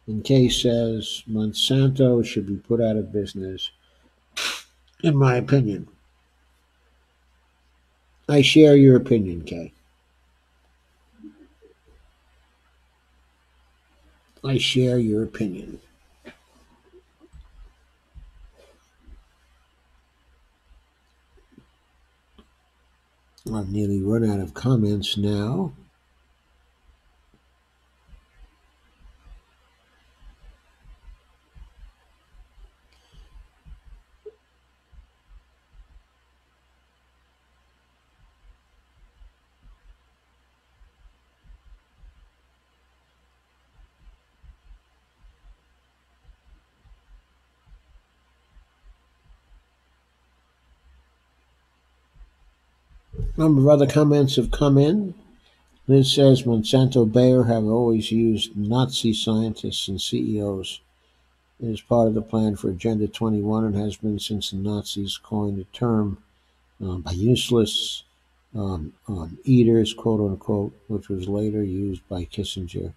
And Kay says Monsanto should be put out of business, in my opinion. I share your opinion, Kay. I share your opinion. I've nearly run out of comments now. A number of other comments have come in. Liz says Monsanto Bayer have always used Nazi scientists and CEOs. It is part of the plan for Agenda 21 and has been since the Nazis coined the term by useless eaters, quote unquote, which was later used by Kissinger.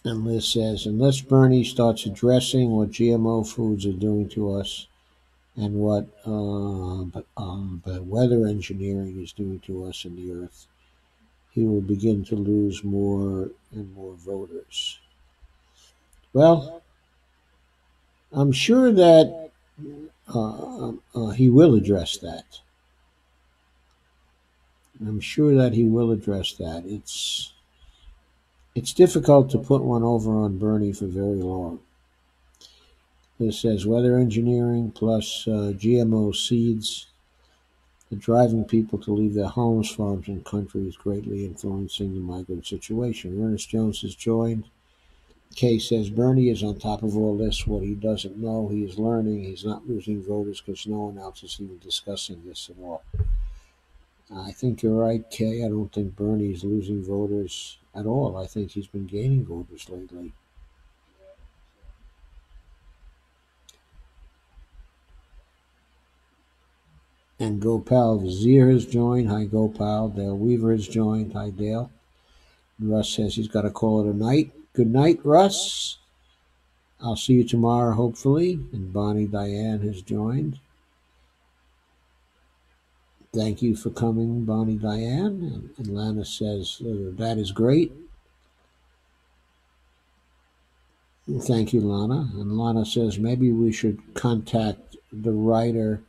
And Liz says, unless Bernie starts addressing what GMO foods are doing to us and what weather engineering is doing to us and the earth, he will begin to lose more and more voters. Well, I'm sure that he will address that. I'm sure that he will address that. It's difficult to put one over on Bernie for very long. This says weather engineering plus GMO seeds are driving people to leave their homes, farms, and countries, greatly influencing the migrant situation. Ernest Jones has joined. Kay says Bernie is on top of all this. What he doesn't know, he is learning. He's not losing voters because no one else is even discussing this at all. I think you're right, Kay. I don't think Bernie's losing voters at all. I think he's been gaining voters lately. And Gopal Vizier has joined. Hi, Gopal. Dale Weaver has joined. Hi, Dale. And Russ says he's got to call it a night. Good night, Russ. I'll see you tomorrow, hopefully. And Bonnie Diane has joined. Thank you for coming, Bonnie Diane. And Lana says, that is great. Thank you, Lana. And Lana says, maybe we should contact the writer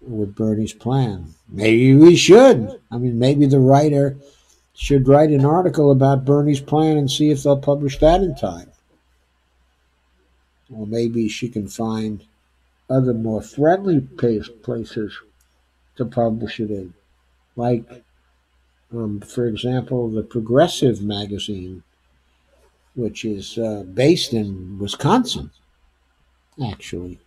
with Bernie's plan. Maybe we should. I mean, maybe the writer should write an article about Bernie's plan and see if they'll publish that in time. Or maybe she can find other more friendly places to publish it in. Like, for example, the Progressive magazine, which is based in Wisconsin, actually.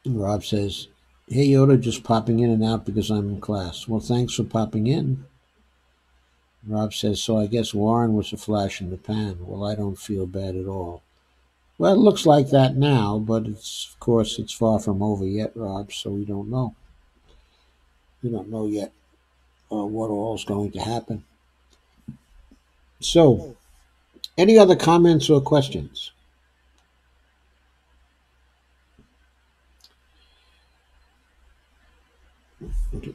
And Rob says, hey, Yoda, just popping in and out because I'm in class. Well, thanks for popping in. Rob says, so I guess Warren was a flash in the pan. Well, I don't feel bad at all. Well, it looks like that now, but of course, it's far from over yet, Rob, so we don't know. We don't know yet what all is going to happen. So, any other comments or questions?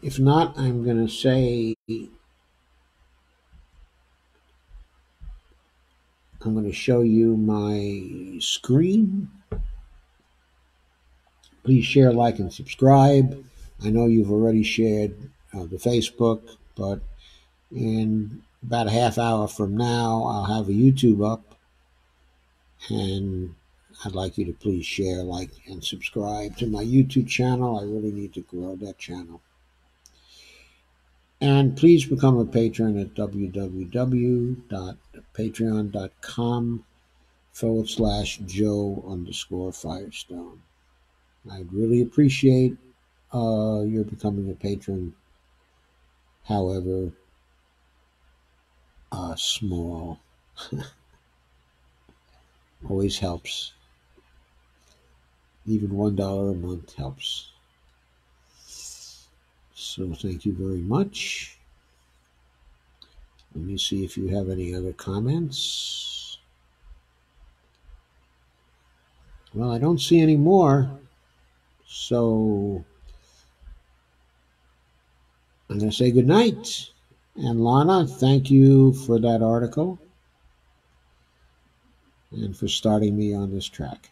If not, I'm going to say I'm going to show you my screen. Please share, like, and subscribe. I know you've already shared the Facebook, but in about a half hour from now, I'll have a YouTube up, and I'd like you to please share, like, and subscribe to my YouTube channel. I really need to grow that channel. And please become a patron at www.patreon.com/Joe_Firestone. I'd really appreciate your becoming a patron, however small. Always helps. Even $1 a month helps. So thank you very much. Let me see if you have any other comments. Well, I don't see any more. So I'm going to say good night. And Lana, thank you for that article and for starting me on this track.